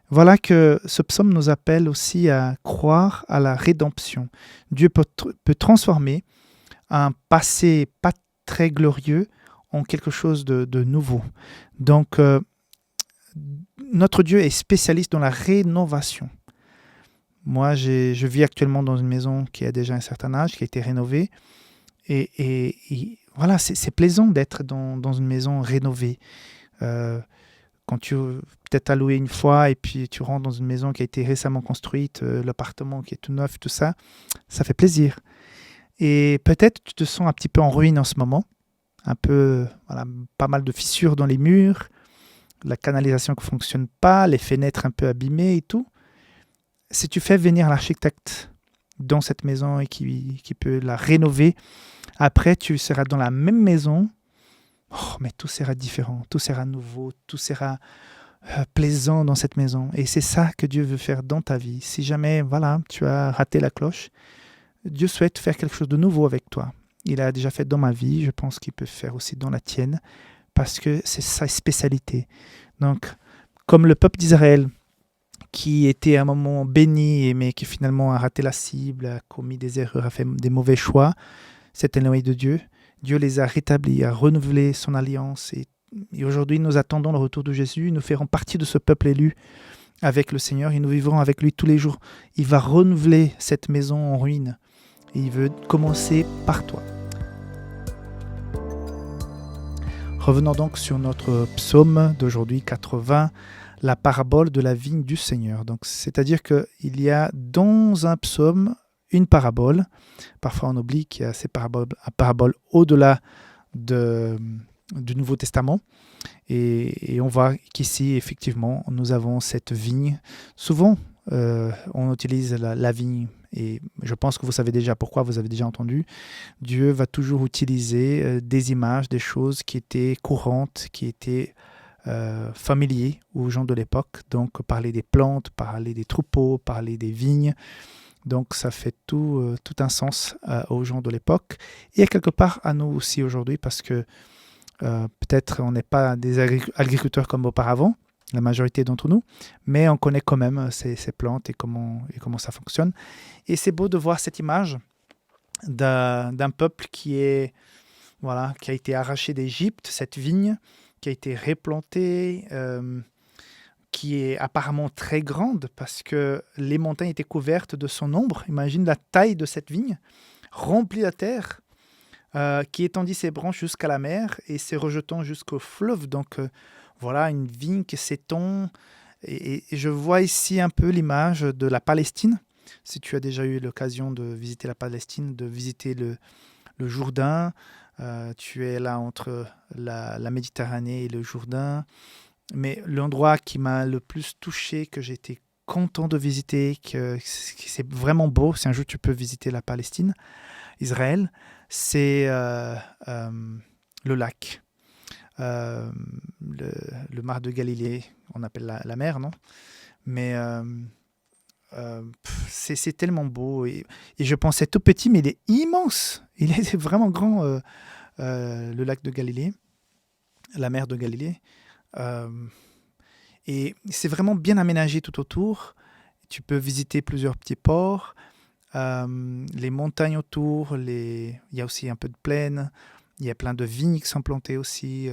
Voilà que ce psaume nous appelle aussi à croire à la rédemption. Dieu peut transformer un passé pas très glorieux en quelque chose de nouveau. Donc, notre Dieu est spécialiste dans la rénovation. Moi, je vis actuellement dans une maison qui a déjà un certain âge, qui a été rénovée. Et voilà, c'est plaisant d'être dans une maison rénovée. Quand tu peut-être as loué une fois et puis tu rentres dans une maison qui a été récemment construite, l'appartement qui est tout neuf, tout ça, ça fait plaisir. Et peut-être tu te sens un petit peu en ruine en ce moment, un peu, pas mal de fissures dans les murs, la canalisation qui ne fonctionne pas, les fenêtres un peu abîmées et tout. Si tu fais venir l'architecte dans cette maison et qui peut la rénover, après tu seras dans la même maison, mais tout sera différent, tout sera nouveau, tout sera plaisant dans cette maison. Et c'est ça que Dieu veut faire dans ta vie. Si jamais tu as raté la cloche, Dieu souhaite faire quelque chose de nouveau avec toi. Il a déjà fait dans ma vie, je pense qu'il peut faire aussi dans la tienne, parce que c'est sa spécialité. Donc, comme le peuple d'Israël, qui était à un moment béni, mais qui finalement a raté la cible, a commis des erreurs, a fait des mauvais choix, s'est éloigné de Dieu. Dieu les a rétablis, a renouvelé son alliance. Et aujourd'hui, nous attendons le retour de Jésus. Nous ferons partie de ce peuple élu avec le Seigneur et nous vivrons avec lui tous les jours. Il va renouveler cette maison en ruine. Et il veut commencer par toi. Revenons donc sur notre psaume d'aujourd'hui, 80, la parabole de la vigne du Seigneur. Donc, c'est-à-dire qu'il y a dans un psaume une parabole. Parfois, on oublie qu'il y a ces paraboles au-delà du Nouveau Testament. Et on voit qu'ici, effectivement, nous avons cette vigne. Souvent, on utilise la vigne. Et je pense que vous savez déjà pourquoi, vous avez déjà entendu. Dieu va toujours utiliser des images, des choses qui étaient courantes, qui étaient familiers aux gens de l'époque. Donc, parler des plantes, parler des troupeaux, parler des vignes. Donc, ça fait tout un sens aux gens de l'époque. Et quelque part à nous aussi aujourd'hui, parce que peut-être on n'est pas des agriculteurs comme auparavant, la majorité d'entre nous, mais on connaît quand même ces plantes et comment ça fonctionne. Et c'est beau de voir cette image d'un peuple qui a été arraché d'Égypte, cette vigne qui a été replantée, qui est apparemment très grande parce que les montagnes étaient couvertes de son ombre. Imagine la taille de cette vigne, remplie la terre, qui étendit ses branches jusqu'à la mer et ses rejetons jusqu'au fleuve. Donc voilà, une vigne qui s'étend. Et je vois ici un peu l'image de la Palestine. Si tu as déjà eu l'occasion de visiter la Palestine, de visiter le Jourdain, tu es là entre la Méditerranée et le Jourdain. Mais l'endroit qui m'a le plus touché, que j'ai été content de visiter, que c'est vraiment beau, si un jour tu peux visiter la Palestine, Israël, c'est le lac, euh, le mar de Galilée, on appelle la mer, non? Mais c'est tellement beau. Et je pensais tout petit, mais il est immense. Il est vraiment grand, le lac de Galilée, la mer de Galilée. Euh, et c'est vraiment bien aménagé tout autour. Tu peux visiter plusieurs petits ports, les montagnes autour, il y a aussi un peu de plaine. Il y a plein de vignes qui sont plantées aussi.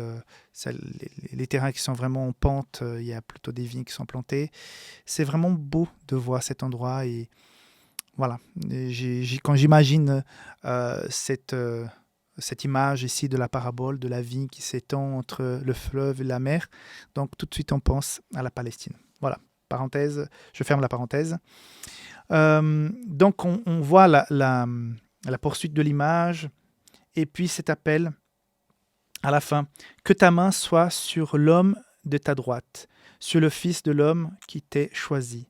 Les terrains qui sont vraiment en pente, il y a plutôt des vignes qui sont plantées. C'est vraiment beau de voir cet endroit. Et voilà, quand j'imagine cette image ici de la parabole de la vigne qui s'étend entre le fleuve et la mer, donc tout de suite on pense à la Palestine. Voilà, parenthèse, je ferme la parenthèse. Donc on voit la poursuite de l'image et puis cet appel à la fin. Que ta main soit sur l'homme de ta droite, sur le Fils de l'homme qui t'est choisi.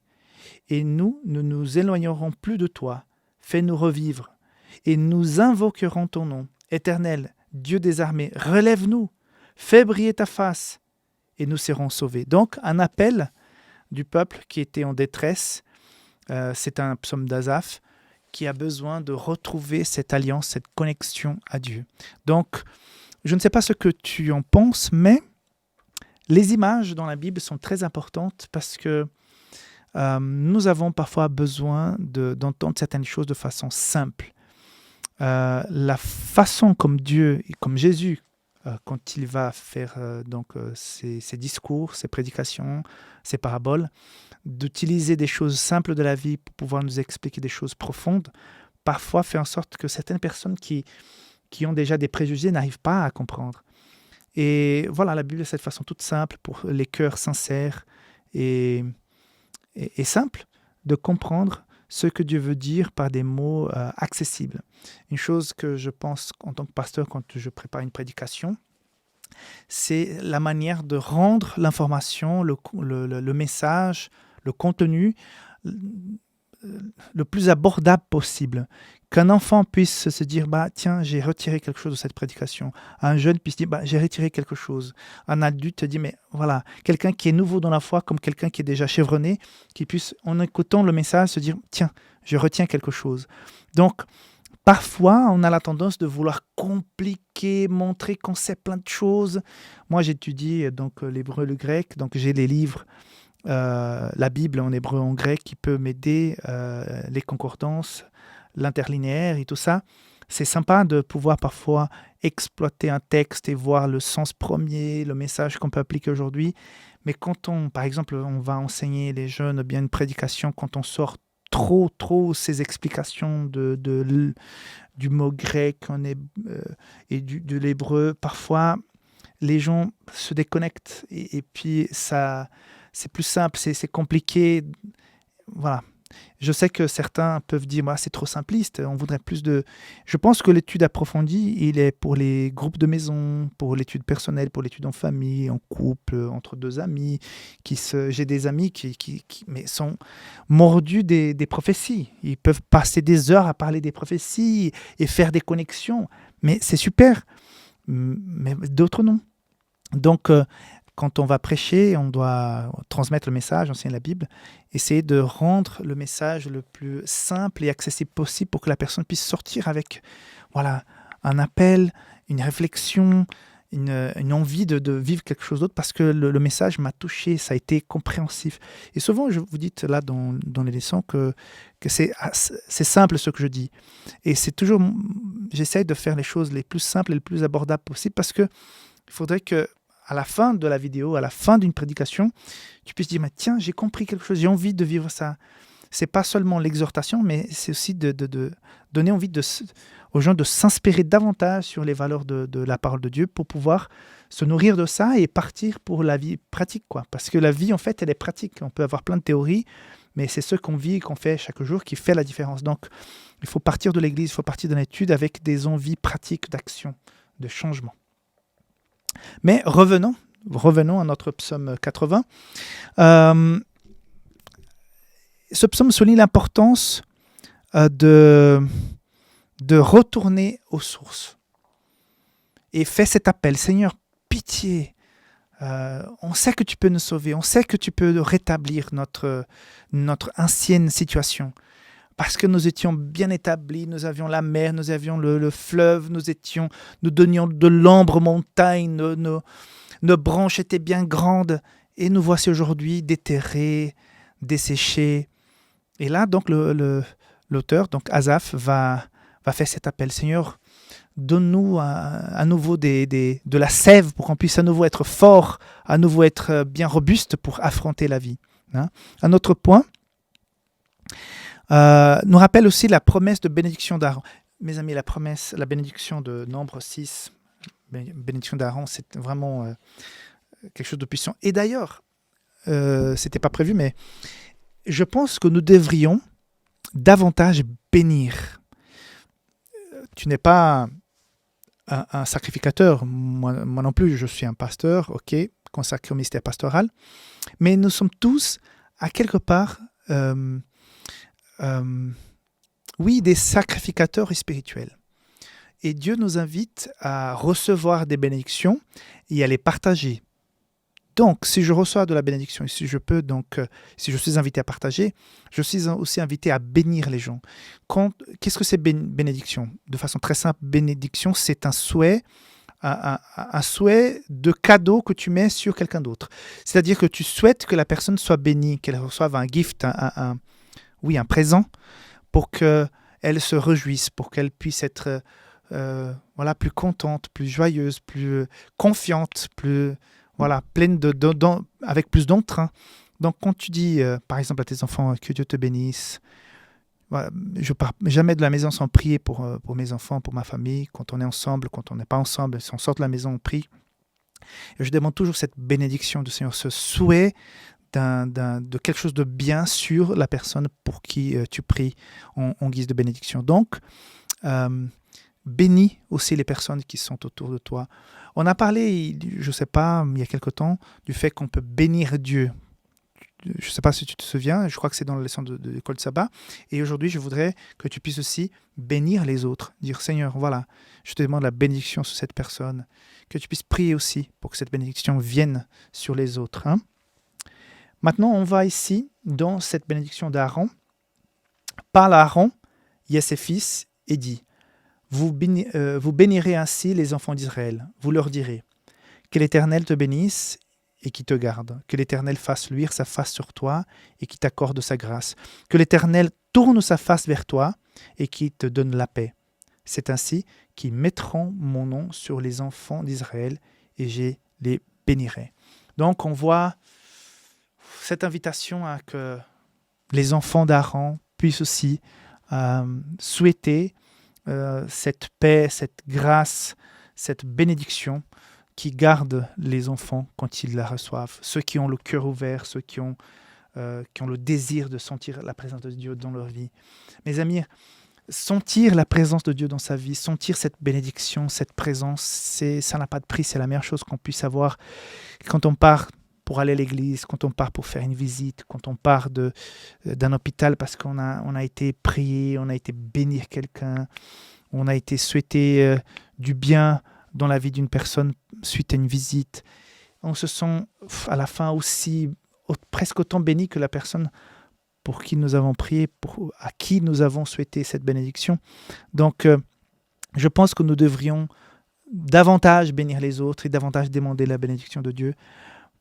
Et nous ne nous éloignerons plus de toi. Fais-nous revivre. Et nous invoquerons ton nom. Éternel, Dieu des armées, relève-nous. Fais briller ta face. Et nous serons sauvés. Donc, un appel du peuple qui était en détresse. C'est un psaume d'Asaph qui a besoin de retrouver cette alliance, cette connexion à Dieu. Donc, je ne sais pas ce que tu en penses, mais les images dans la Bible sont très importantes parce que nous avons parfois besoin d'entendre certaines choses de façon simple. La façon comme Dieu et comme Jésus, quand il va faire ses discours, ses prédications, ses paraboles, d'utiliser des choses simples de la vie pour pouvoir nous expliquer des choses profondes, parfois fait en sorte que certaines personnes qui ont déjà des préjugés n'arrivent pas à comprendre. Et voilà, la Bible est cette façon toute simple pour les cœurs sincères et simples de comprendre ce que Dieu veut dire par des mots accessibles. Une chose que je pense en tant que pasteur quand je prépare une prédication, c'est la manière de rendre l'information, le message, le contenu le plus abordable possible. Qu'un enfant puisse se dire, bah, tiens, j'ai retiré quelque chose de cette prédication. Un jeune puisse dire, bah, j'ai retiré quelque chose. Un adulte dit, mais voilà, quelqu'un qui est nouveau dans la foi, comme quelqu'un qui est déjà chevronné, qui puisse, en écoutant le message, se dire, tiens, je retiens quelque chose. Donc, parfois, on a la tendance de vouloir compliquer, montrer qu'on sait plein de choses. Moi, j'étudie donc l'hébreu, le grec, donc j'ai les livres, la Bible en hébreu, en grec, qui peut m'aider, les concordances, l'interlinéaire et tout ça. C'est sympa de pouvoir parfois exploiter un texte et voir le sens premier, le message qu'on peut appliquer aujourd'hui. Mais quand par exemple, on va enseigner les jeunes bien une prédication, quand on sort trop ces explications du mot grec et de l'hébreu, parfois les gens se déconnectent et puis ça, c'est plus simple, c'est compliqué. Voilà. Je sais que certains peuvent dire c'est trop simpliste, on voudrait plus de... Je pense que l'étude approfondie, il est pour les groupes de maison, pour l'étude personnelle, pour l'étude en famille, en couple, entre deux amis. J'ai des amis qui mais sont mordus des prophéties. Ils peuvent passer des heures à parler des prophéties et faire des connexions. Mais c'est super. Mais d'autres non. Donc, quand on va prêcher, on doit transmettre le message, enseigner la Bible, essayer de rendre le message le plus simple et accessible possible pour que la personne puisse sortir avec voilà, un appel, une réflexion une envie de vivre quelque chose d'autre parce que le message m'a touché, ça a été compréhensif. Et souvent, je vous dis là dans les leçons que c'est simple ce que je dis. Et c'est toujours, j'essaie de faire les choses les plus simples et les plus abordables possible parce que il faudrait que à la fin de la vidéo, à la fin d'une prédication, tu puisses dire, mais tiens, j'ai compris quelque chose, j'ai envie de vivre ça. C'est pas seulement l'exhortation, mais c'est aussi de donner envie aux gens de s'inspirer davantage sur les valeurs de la parole de Dieu pour pouvoir se nourrir de ça et partir pour la vie pratique, quoi. Parce que la vie, en fait, elle est pratique. On peut avoir plein de théories, mais c'est ce qu'on vit, qu'on fait chaque jour qui fait la différence. Donc, il faut partir de l'église, il faut partir d'une étude avec des envies pratiques d'action, de changement. Mais revenons à notre psaume 80. Ce psaume souligne l'importance de retourner aux sources. Et fait cet appel, Seigneur, pitié, on sait que tu peux nous sauver, on sait que tu peux rétablir notre ancienne situation. Parce que nous étions bien établis, nous avions la mer, nous avions le fleuve, nous donnions de l'ombre aux montagnes, nos branches étaient bien grandes, et nous voici aujourd'hui déterrés, desséchés. Et là, donc, l'auteur, donc Asaph, va faire cet appel. Seigneur, donne-nous à nouveau de la sève pour qu'on puisse à nouveau être fort, à nouveau être bien robuste pour affronter la vie. Hein. Un autre point nous rappelle aussi la promesse de bénédiction d'Aaron. Mes amis, la bénédiction de Nombre 6, bénédiction d'Aaron, c'est vraiment quelque chose de puissant. Et d'ailleurs, c'était pas prévu, mais je pense que nous devrions davantage bénir. Tu n'es pas un sacrificateur, moi non plus, je suis un pasteur, ok, consacré au ministère pastoral, mais nous sommes tous, à quelque part, oui, des sacrificateurs spirituels. Et Dieu nous invite à recevoir des bénédictions et à les partager. Donc, si je reçois de la bénédiction, si je suis invité à partager, je suis aussi invité à bénir les gens. Qu'est-ce que c'est bénédiction ? De façon très simple, bénédiction, c'est un souhait de cadeau que tu mets sur quelqu'un d'autre. C'est-à-dire que tu souhaites que la personne soit bénie, qu'elle reçoive un gift, un présent, pour qu'elle se réjouisse, pour qu'elle puisse être plus contente, plus joyeuse, plus confiante, plus pleine avec plus d'entrain. Donc quand tu dis, par exemple, à tes enfants, que Dieu te bénisse, je ne pars jamais de la maison sans prier pour mes enfants, pour ma famille. Quand on est ensemble, quand on n'est pas ensemble, si on sort de la maison, on prie. Et je demande toujours cette bénédiction du Seigneur, ce souhait de quelque chose de bien sur la personne pour qui tu pries en guise de bénédiction. Donc, bénis aussi les personnes qui sont autour de toi. On a parlé, je ne sais pas, il y a quelque temps, du fait qu'on peut bénir Dieu. Je ne sais pas si tu te souviens, je crois que c'est dans la leçon de l'école de sabbat. Et aujourd'hui, je voudrais que tu puisses aussi bénir les autres. Dire, Seigneur, voilà, je te demande la bénédiction sur cette personne. Que tu puisses prier aussi pour que cette bénédiction vienne sur les autres. Hein. Maintenant, on va ici dans cette bénédiction d'Aaron. Parle à Aaron, et à ses fils, et dit, vous bénirez ainsi les enfants d'Israël. Vous leur direz, que l'Éternel te bénisse et qui te garde. Que l'Éternel fasse luire sa face sur toi et qui t'accorde sa grâce. Que l'Éternel tourne sa face vers toi et qui te donne la paix. C'est ainsi qu'ils mettront mon nom sur les enfants d'Israël et je les bénirai. Donc, on voit cette invitation à que les enfants d'Aaron puissent aussi souhaiter cette paix, cette grâce, cette bénédiction qui garde les enfants quand ils la reçoivent. Ceux qui ont le cœur ouvert, ceux qui ont le désir de sentir la présence de Dieu dans leur vie. Mes amis, sentir la présence de Dieu dans sa vie, sentir cette bénédiction, cette présence, ça n'a pas de prix, c'est la meilleure chose qu'on puisse avoir quand on part pour aller à l'église, quand on part pour faire une visite, quand on part d'un hôpital parce qu'on a été prié, on a été bénir quelqu'un, on a été souhaiter du bien dans la vie d'une personne suite à une visite. On se sent à la fin aussi presque autant béni que la personne pour qui nous avons prié, à qui nous avons souhaité cette bénédiction. Donc, je pense que nous devrions davantage bénir les autres et davantage demander la bénédiction de Dieu.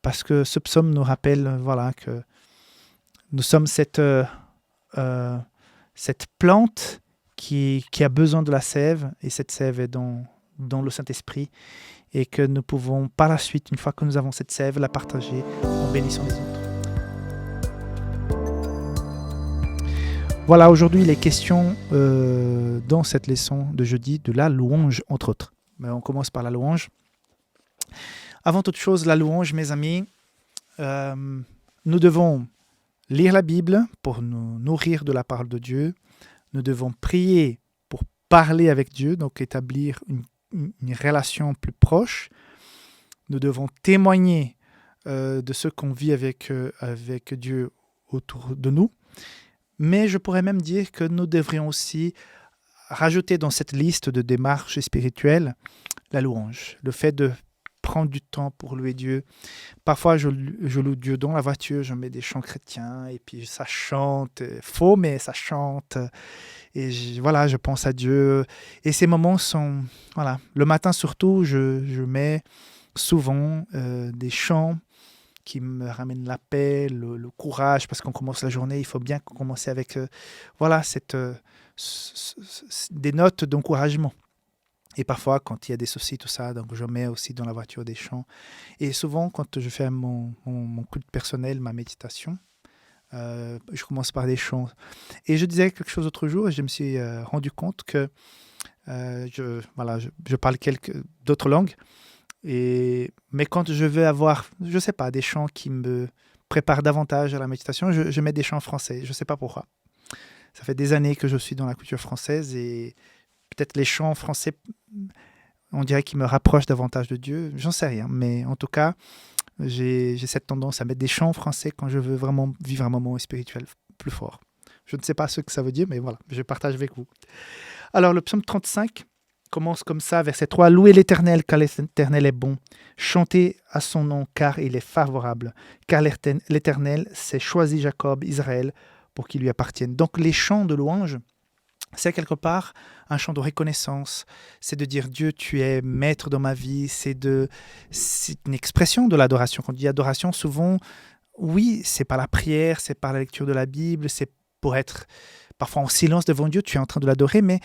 Parce que ce psaume nous rappelle que nous sommes cette plante qui a besoin de la sève, et cette sève est dans le Saint-Esprit, et que nous pouvons par la suite, une fois que nous avons cette sève, la partager en bénissant les autres. Voilà, aujourd'hui, il est question dans cette leçon de jeudi de la louange, entre autres. Mais on commence par la louange. Avant toute chose, la louange, mes amis, nous devons lire la Bible pour nous nourrir de la parole de Dieu. Nous devons prier pour parler avec Dieu, donc établir une relation plus proche. Nous devons témoigner de ce qu'on vit avec Dieu autour de nous. Mais je pourrais même dire que nous devrions aussi rajouter dans cette liste de démarches spirituelles la louange, le fait de prendre du temps pour louer Dieu. Parfois, je loue Dieu dans la voiture, je mets des chants chrétiens et puis ça chante, faux, mais ça chante. Et je pense à Dieu. Et ces moments sont... Voilà. Le matin surtout, je mets souvent des chants qui me ramènent la paix, le courage, parce qu'on commence la journée, il faut bien commencer avec des notes d'encouragement. Et parfois, quand il y a des soucis, tout ça, donc je mets aussi dans la voiture des chants. Et souvent, quand je fais mon culte personnel, ma méditation, je commence par des chants. Et je disais quelque chose l'autre jour, et je me suis rendu compte que je parle d'autres langues. Mais quand je veux avoir, je ne sais pas, des chants qui me préparent davantage à la méditation, je mets des chants français. Je ne sais pas pourquoi. Ça fait des années que je suis dans la culture française et peut-être les chants français, on dirait qu'ils me rapprochent davantage de Dieu. J'en sais rien. Mais en tout cas, j'ai cette tendance à mettre des chants français quand je veux vraiment vivre un moment spirituel plus fort. Je ne sais pas ce que ça veut dire, mais voilà, je partage avec vous. Alors, le psaume 35 commence comme ça, verset 3. « Louez l'Éternel, car l'Éternel est bon. Chantez à son nom, car il est favorable. Car l'Éternel s'est choisi Jacob, Israël, pour qu'il lui appartienne. » Donc les chants de louange, c'est quelque part un chant de reconnaissance. C'est de dire, Dieu, tu es maître dans ma vie. C'est une expression de l'adoration. Quand on dit adoration, souvent, oui, c'est par la prière, c'est par la lecture de la Bible, c'est pour être parfois en silence devant Dieu, tu es en train de l'adorer, mais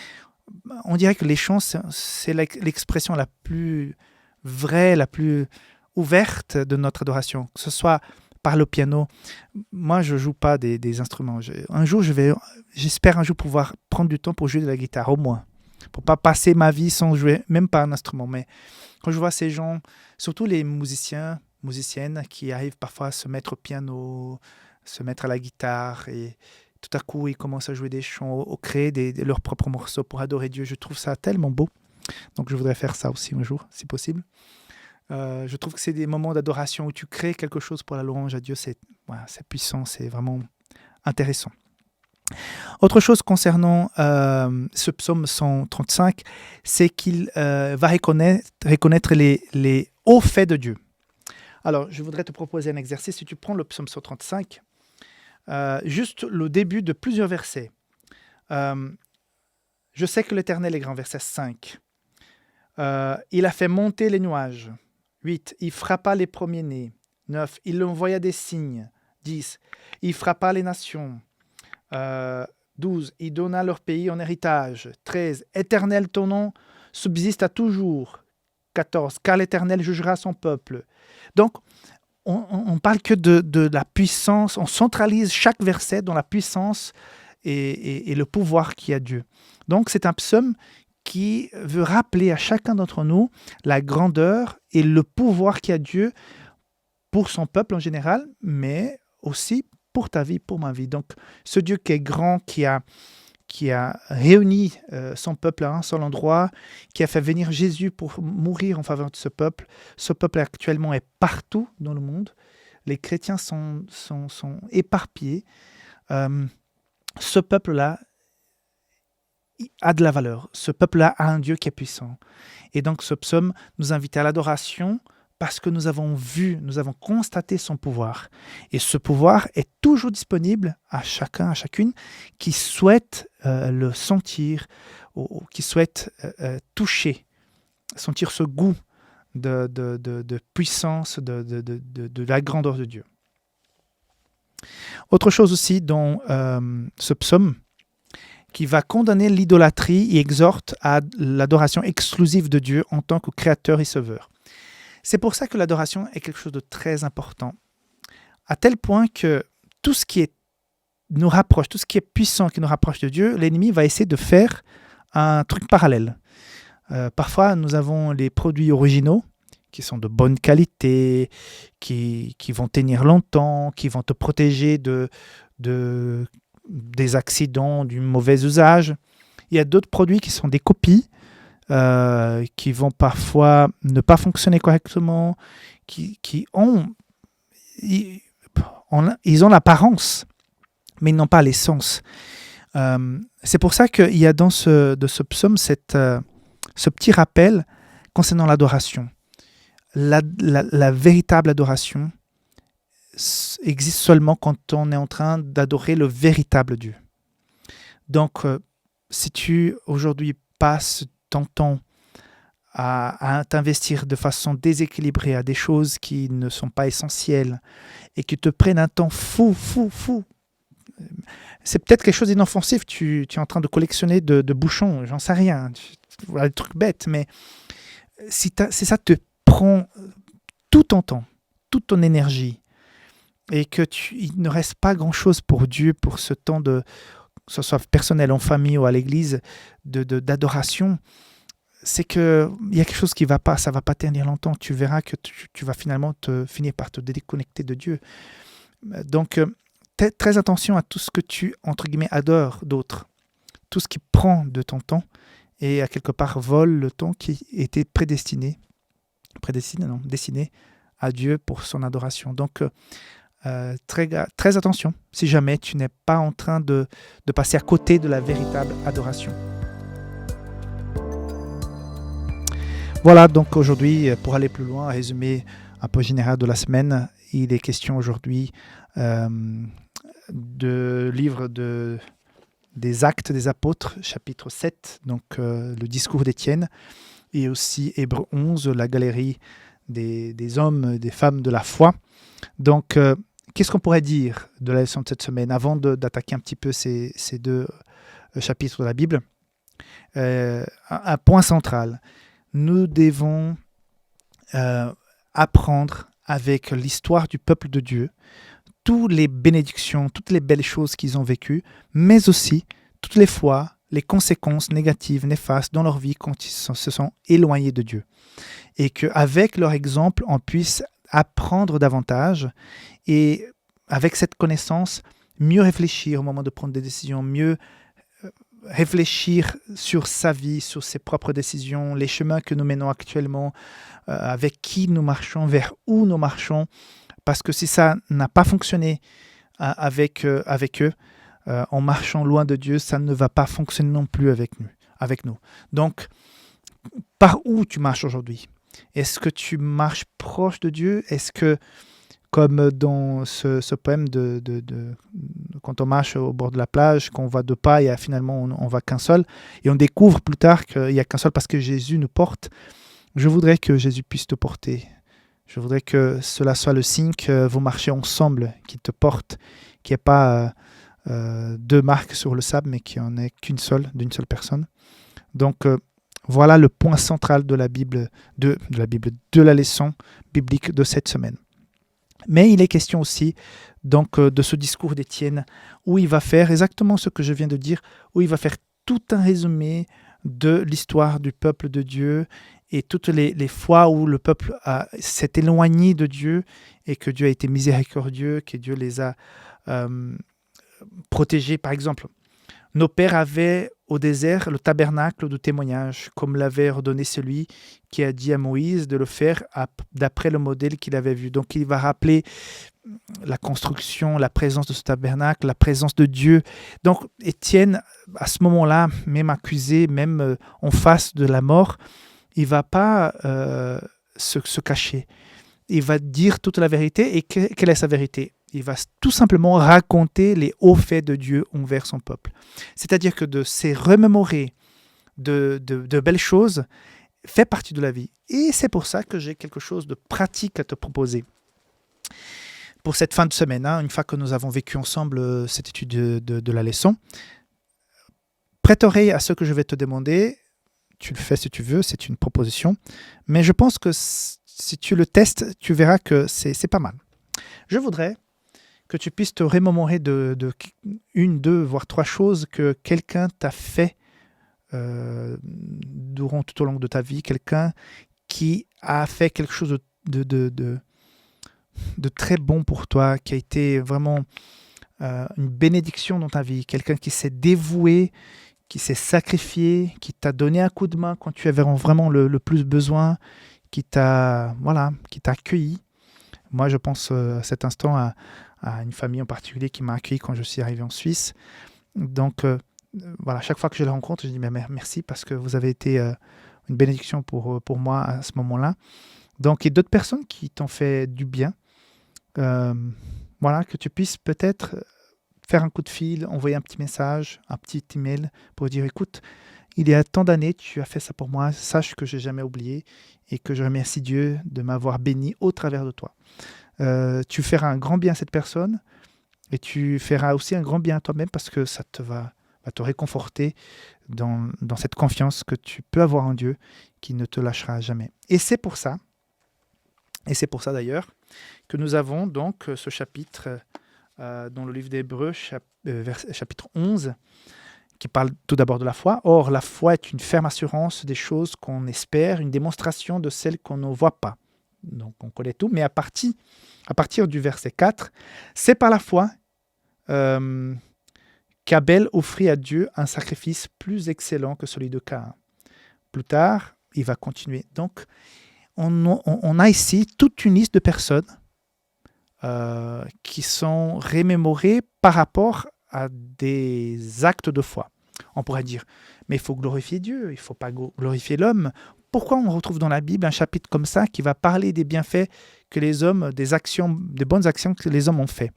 on dirait que les chants, c'est l'expression la plus vraie, la plus ouverte de notre adoration. Que ce soit par le piano. Moi, je ne joue pas des instruments. J'espère un jour pouvoir prendre du temps pour jouer de la guitare, au moins. Pour ne pas passer ma vie sans jouer, même pas un instrument. Mais quand je vois ces gens, surtout les musiciens, musiciennes, qui arrivent parfois à se mettre au piano, se mettre à la guitare et tout à coup, ils commencent à jouer des chants, à créer leurs propres morceaux pour adorer Dieu. Je trouve ça tellement beau. Donc, je voudrais faire ça aussi un jour, si possible. Je trouve que c'est des moments d'adoration où tu crées quelque chose pour la louange à Dieu. C'est puissant, c'est vraiment intéressant. Autre chose concernant ce psaume 135, c'est qu'il va reconnaître les hauts faits de Dieu. Alors, je voudrais te proposer un exercice. Si tu prends le psaume 135, juste le début de plusieurs versets. Je sais que l'Éternel est grand, verset 5. Il a fait monter les nuages. 8. Il frappa les premiers-nés. 9. Il envoya des signes. 10. Il frappa les nations. 12. Il donna leur pays en héritage. 13. Éternel, ton nom subsiste à toujours. 14. Car l'Éternel jugera son peuple. Donc, on ne parle que de la puissance, on centralise chaque verset dans la puissance et le pouvoir qu'il y a Dieu. Donc c'est un psaume qui veut rappeler à chacun d'entre nous la grandeur et le pouvoir qu'il y a Dieu pour son peuple en général, mais aussi pour ta vie, pour ma vie. Donc ce Dieu qui est grand, qui a réuni son peuple à un seul endroit, qui a fait venir Jésus pour mourir en faveur de ce peuple. Ce peuple actuellement est partout dans le monde. Les chrétiens sont éparpillés. Ce peuple-là a de la valeur. Ce peuple-là a un Dieu qui est puissant. Et donc ce psaume nous invite à l'adoration parce que nous avons vu, nous avons constaté son pouvoir. Et ce pouvoir est toujours disponible à chacun, à chacune qui souhaite le sentir ou qui souhaite toucher sentir ce goût de puissance, de la grandeur de Dieu. Autre chose aussi dans ce psaume qui va condamner l'idolâtrie et exhorte à l'adoration exclusive de Dieu en tant que créateur et sauveur. C'est pour ça que l'adoration est quelque chose de très important, à tel point que tout ce qui nous rapproche, tout ce qui est puissant, qui nous rapproche de Dieu, l'ennemi va essayer de faire un truc parallèle. Parfois, nous avons les produits originaux qui sont de bonne qualité, qui vont tenir longtemps, qui vont te protéger des accidents, du mauvais usage. Il y a d'autres produits qui sont des copies, qui vont parfois ne pas fonctionner correctement, ils ont l'apparence, mais ils n'ont pas l'essence. C'est pour ça qu'il y a dans ce psaume ce petit rappel concernant l'adoration. La véritable adoration existe seulement quand on est en train d'adorer le véritable Dieu. Donc, si tu aujourd'hui passes ton temps à t'investir de façon déséquilibrée à des choses qui ne sont pas essentielles et qui te prennent un temps fou, c'est peut-être quelque chose d'inoffensif, tu es en train de collectionner de bouchons, j'en sais rien, voilà des trucs bêtes, mais si ça te prend tout ton temps, toute ton énergie, et il ne reste pas grand-chose pour Dieu, pour ce temps que ce soit personnel, en famille ou à l'église, d'adoration, c'est qu'il y a quelque chose qui ne va pas, ça ne va pas tenir longtemps. Tu verras que tu vas finalement finir par te déconnecter de Dieu. Donc, très attention à tout ce que tu, entre guillemets, adores d'autres. Tout ce qui prend de ton temps et à quelque part vole le temps qui était destiné à Dieu pour son adoration. Donc, très attention si jamais tu n'es pas en train de passer à côté de la véritable adoration. Voilà, donc aujourd'hui, pour aller plus loin, résumé un peu général de la semaine, il est question aujourd'hui de livre des Actes des Apôtres, chapitre 7, donc le discours d'Étienne, et aussi Hébreux 11, la galerie des hommes, des femmes de la foi. Donc, qu'est-ce qu'on pourrait dire de la leçon de cette semaine avant d'attaquer un petit peu ces deux chapitres de la Bible? Un point central. Nous devons apprendre avec l'histoire du peuple de Dieu toutes les bénédictions, toutes les belles choses qu'ils ont vécues, mais aussi toutes les fois les conséquences négatives, néfastes dans leur vie quand ils se sont éloignés de Dieu. Et qu'avec leur exemple, on puisse apprendre davantage et avec cette connaissance, mieux réfléchir au moment de prendre des décisions, mieux réfléchir sur sa vie, sur ses propres décisions, les chemins que nous menons actuellement, avec qui nous marchons, vers où nous marchons, parce que si ça n'a pas fonctionné avec eux, en marchant loin de Dieu, ça ne va pas fonctionner non plus avec nous. Donc, par où tu marches aujourd'hui? Est-ce que tu marches proche de Dieu? Est-ce que, comme dans ce poème quand on marche au bord de la plage, qu'on va deux pas et finalement on va qu'un seul, et on découvre plus tard qu'il n'y a qu'un seul parce que Jésus nous porte. Je voudrais que Jésus puisse te porter. Je voudrais que cela soit le signe que vous marchez ensemble, qu'il te porte, qu'il n'y ait pas deux marques sur le sable, mais qu'il n'y en ait qu'une seule, d'une seule personne. Donc, voilà le point central de la Bible, de la leçon biblique de cette semaine. Mais il est question aussi donc, de ce discours d'Étienne où il va faire exactement ce que je viens de dire, où il va faire tout un résumé de l'histoire du peuple de Dieu et toutes les fois où le peuple s'est éloigné de Dieu et que Dieu a été miséricordieux, que Dieu les a protégés. Par exemple, nos pères avaient au désert le tabernacle de témoignage, comme l'avait ordonné celui qui a dit à Moïse de le faire d'après le modèle qu'il avait vu. Donc il va rappeler la construction, la présence de ce tabernacle, la présence de Dieu. Donc Étienne, à ce moment-là, même accusé, même en face de la mort, il ne va pas se cacher. Il va dire toute la vérité. Et quelle est sa vérité? Il va tout simplement raconter les hauts faits de Dieu envers son peuple. C'est-à-dire que de se remémorer de belles choses fait partie de la vie. Et c'est pour ça que j'ai quelque chose de pratique à te proposer. Pour cette fin de semaine, une fois que nous avons vécu ensemble cette étude de la leçon, prête oreille à ce que je vais te demander. Tu le fais si tu veux, c'est une proposition. Mais je pense que si tu le testes, tu verras que c'est pas mal. Je voudrais que tu puisses te remémorer de une, deux, voire trois choses que quelqu'un t'a fait durant tout au long de ta vie. Quelqu'un qui a fait quelque chose de très bon pour toi, qui a été vraiment une bénédiction dans ta vie. Quelqu'un qui s'est dévoué, qui s'est sacrifié, qui t'a donné un coup de main quand tu avais vraiment le plus besoin, qui t'a accueilli. Moi, je pense à cet instant à une famille en particulier qui m'a accueilli quand je suis arrivé en Suisse. Donc, voilà, chaque fois que je les rencontre, je dis merci parce que vous avez été une bénédiction pour moi à ce moment-là. Donc, il y a d'autres personnes qui t'ont fait du bien. Voilà, que tu puisses peut-être faire un coup de fil, envoyer un petit message, un petit email pour dire écoute, il y a tant d'années, tu as fait ça pour moi, sache que je n'ai jamais oublié et que je remercie Dieu de m'avoir béni au travers de toi. Tu feras un grand bien à cette personne et tu feras aussi un grand bien à toi-même parce que ça va te réconforter dans cette confiance que tu peux avoir en Dieu qui ne te lâchera jamais. Et c'est pour ça d'ailleurs, que nous avons donc ce chapitre dans le livre d'Hébreux, chapitre 11, qui parle tout d'abord de la foi. Or, la foi est une ferme assurance des choses qu'on espère, une démonstration de celles qu'on ne voit pas. Donc, on connaît tout, mais à partir du verset 4, c'est par la foi qu'Abel offrit à Dieu un sacrifice plus excellent que celui de Caïn. Plus tard, il va continuer. Donc, on a ici toute une liste de personnes qui sont remémorées par rapport à des actes de foi. On pourrait dire, mais il faut glorifier Dieu, il ne faut pas glorifier l'homme. Pourquoi on retrouve dans la Bible un chapitre comme ça qui va parler des bienfaits que les hommes, des bonnes actions que les hommes ont fait?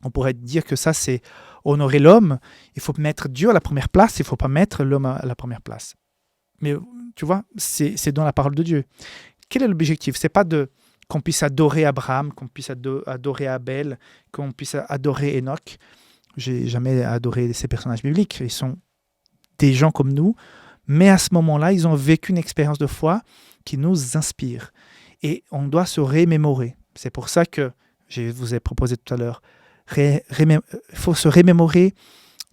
On pourrait dire que ça, c'est honorer l'homme. Il faut mettre Dieu à la première place, il ne faut pas mettre l'homme à la première place. Mais tu vois, c'est dans la parole de Dieu. Quel est l'objectif? Ce n'est pas qu'on puisse adorer Abraham, qu'on puisse adorer Abel, qu'on puisse adorer Enoch. J'ai jamais adoré ces personnages bibliques. Ils sont des gens comme nous, mais à ce moment-là, ils ont vécu une expérience de foi qui nous inspire. Et on doit se remémorer. C'est pour ça que je vous ai proposé tout à l'heure, il faut se remémorer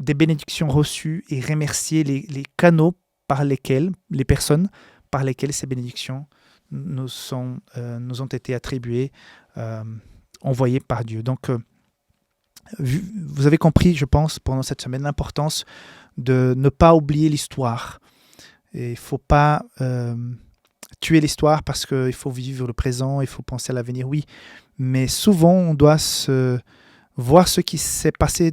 des bénédictions reçues et remercier les canaux par lesquels, les personnes par lesquelles ces bénédictions nous ont été attribuées, envoyées par Dieu. Donc, vous avez compris, je pense, pendant cette semaine, l'importance de ne pas oublier l'histoire. Il ne faut pas tuer l'histoire parce qu'il faut vivre le présent, il faut penser à l'avenir, oui. Mais souvent, on doit voir ce qui s'est passé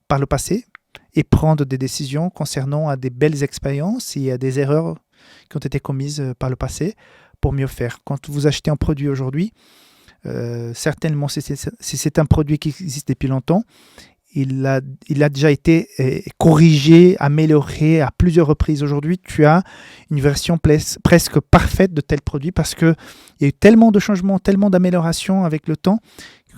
par le passé et prendre des décisions concernant à des belles expériences et à des erreurs qui ont été commises par le passé pour mieux faire. Quand vous achetez un produit aujourd'hui, certainement si c'est un produit qui existe depuis longtemps, il a déjà été corrigé, amélioré à plusieurs reprises. Aujourd'hui, tu as une version presque parfaite de tel produit parce qu'il y a eu tellement de changements, tellement d'améliorations avec le temps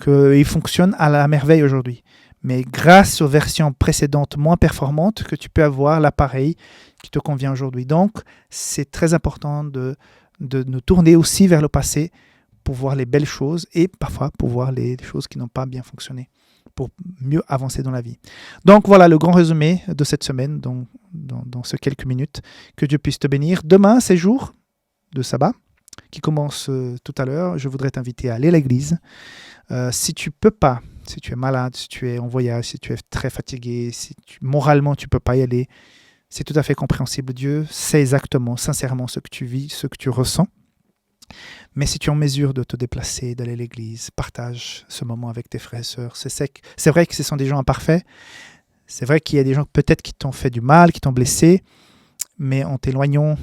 qu'il fonctionne à la merveille aujourd'hui. Mais grâce aux versions précédentes moins performantes, que tu peux avoir l'appareil qui te convient aujourd'hui. Donc, c'est très important de nous tourner aussi vers le passé pour voir les belles choses et parfois pour voir les choses qui n'ont pas bien fonctionné, pour mieux avancer dans la vie. Donc voilà le grand résumé de cette semaine dans ces quelques minutes. Que Dieu puisse te bénir. Demain, c'est jour de sabbat qui commence tout à l'heure. Je voudrais t'inviter à aller à l'église. Si tu peux pas, si tu es malade, si tu es en voyage, si tu es très fatigué, moralement tu ne peux pas y aller, c'est tout à fait compréhensible. Dieu sait exactement, sincèrement ce que tu vis, ce que tu ressens. Mais si tu es en mesure de te déplacer, d'aller à l'église, partage ce moment avec tes frères et sœurs. C'est vrai que ce sont des gens imparfaits. C'est vrai qu'il y a des gens peut-être qui t'ont fait du mal, qui t'ont blessé. Mais en t'éloignant,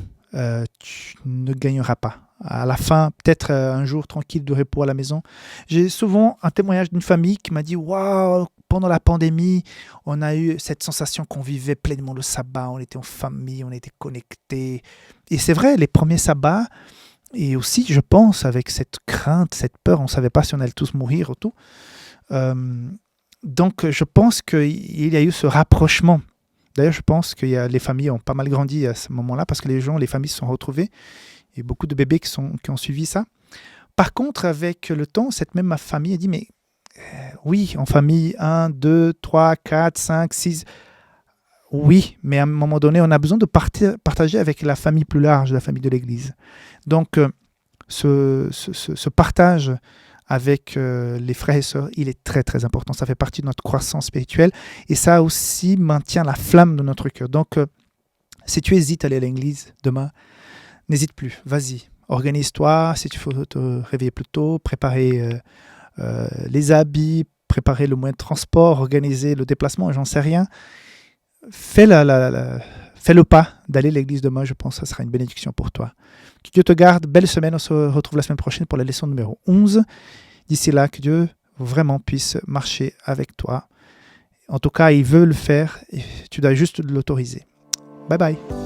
tu ne gagneras pas. À la fin, peut-être un jour tranquille de repos à la maison. J'ai souvent un témoignage d'une famille qui m'a dit « Waouh, pendant la pandémie, on a eu cette sensation qu'on vivait pleinement le sabbat, on était en famille, on était connectés. Et c'est vrai, les premiers sabbats, et aussi, je pense, avec cette crainte, cette peur, on ne savait pas si on allait tous mourir ou tout. Donc, je pense qu'il y a eu ce rapprochement. D'ailleurs, je pense que les familles ont pas mal grandi à ce moment-là parce que les familles se sont retrouvées. Il y a beaucoup de bébés qui ont suivi ça. Par contre, avec le temps, cette même famille a dit, mais oui, en famille, 1, 2, 3, 4, 5, 6, oui, mais à un moment donné, on a besoin de partager avec la famille plus large, la famille de l'Église. Donc, ce partage avec les frères et sœurs, il est très, très important. Ça fait partie de notre croissance spirituelle et ça aussi maintient la flamme de notre cœur. Donc, si tu hésites à aller à l'église demain, n'hésite plus, vas-y. Organise-toi, si tu faut te réveiller plus tôt, préparer les habits, préparer le moyen de transport, organiser le déplacement, j'en sais rien. Fais le pas d'aller à l'église demain, je pense que ça sera une bénédiction pour toi. Que Dieu te garde, belle semaine, on se retrouve la semaine prochaine pour la leçon numéro 11. D'ici là, que Dieu vraiment puisse marcher avec toi. En tout cas, il veut le faire et tu dois juste l'autoriser. Bye bye.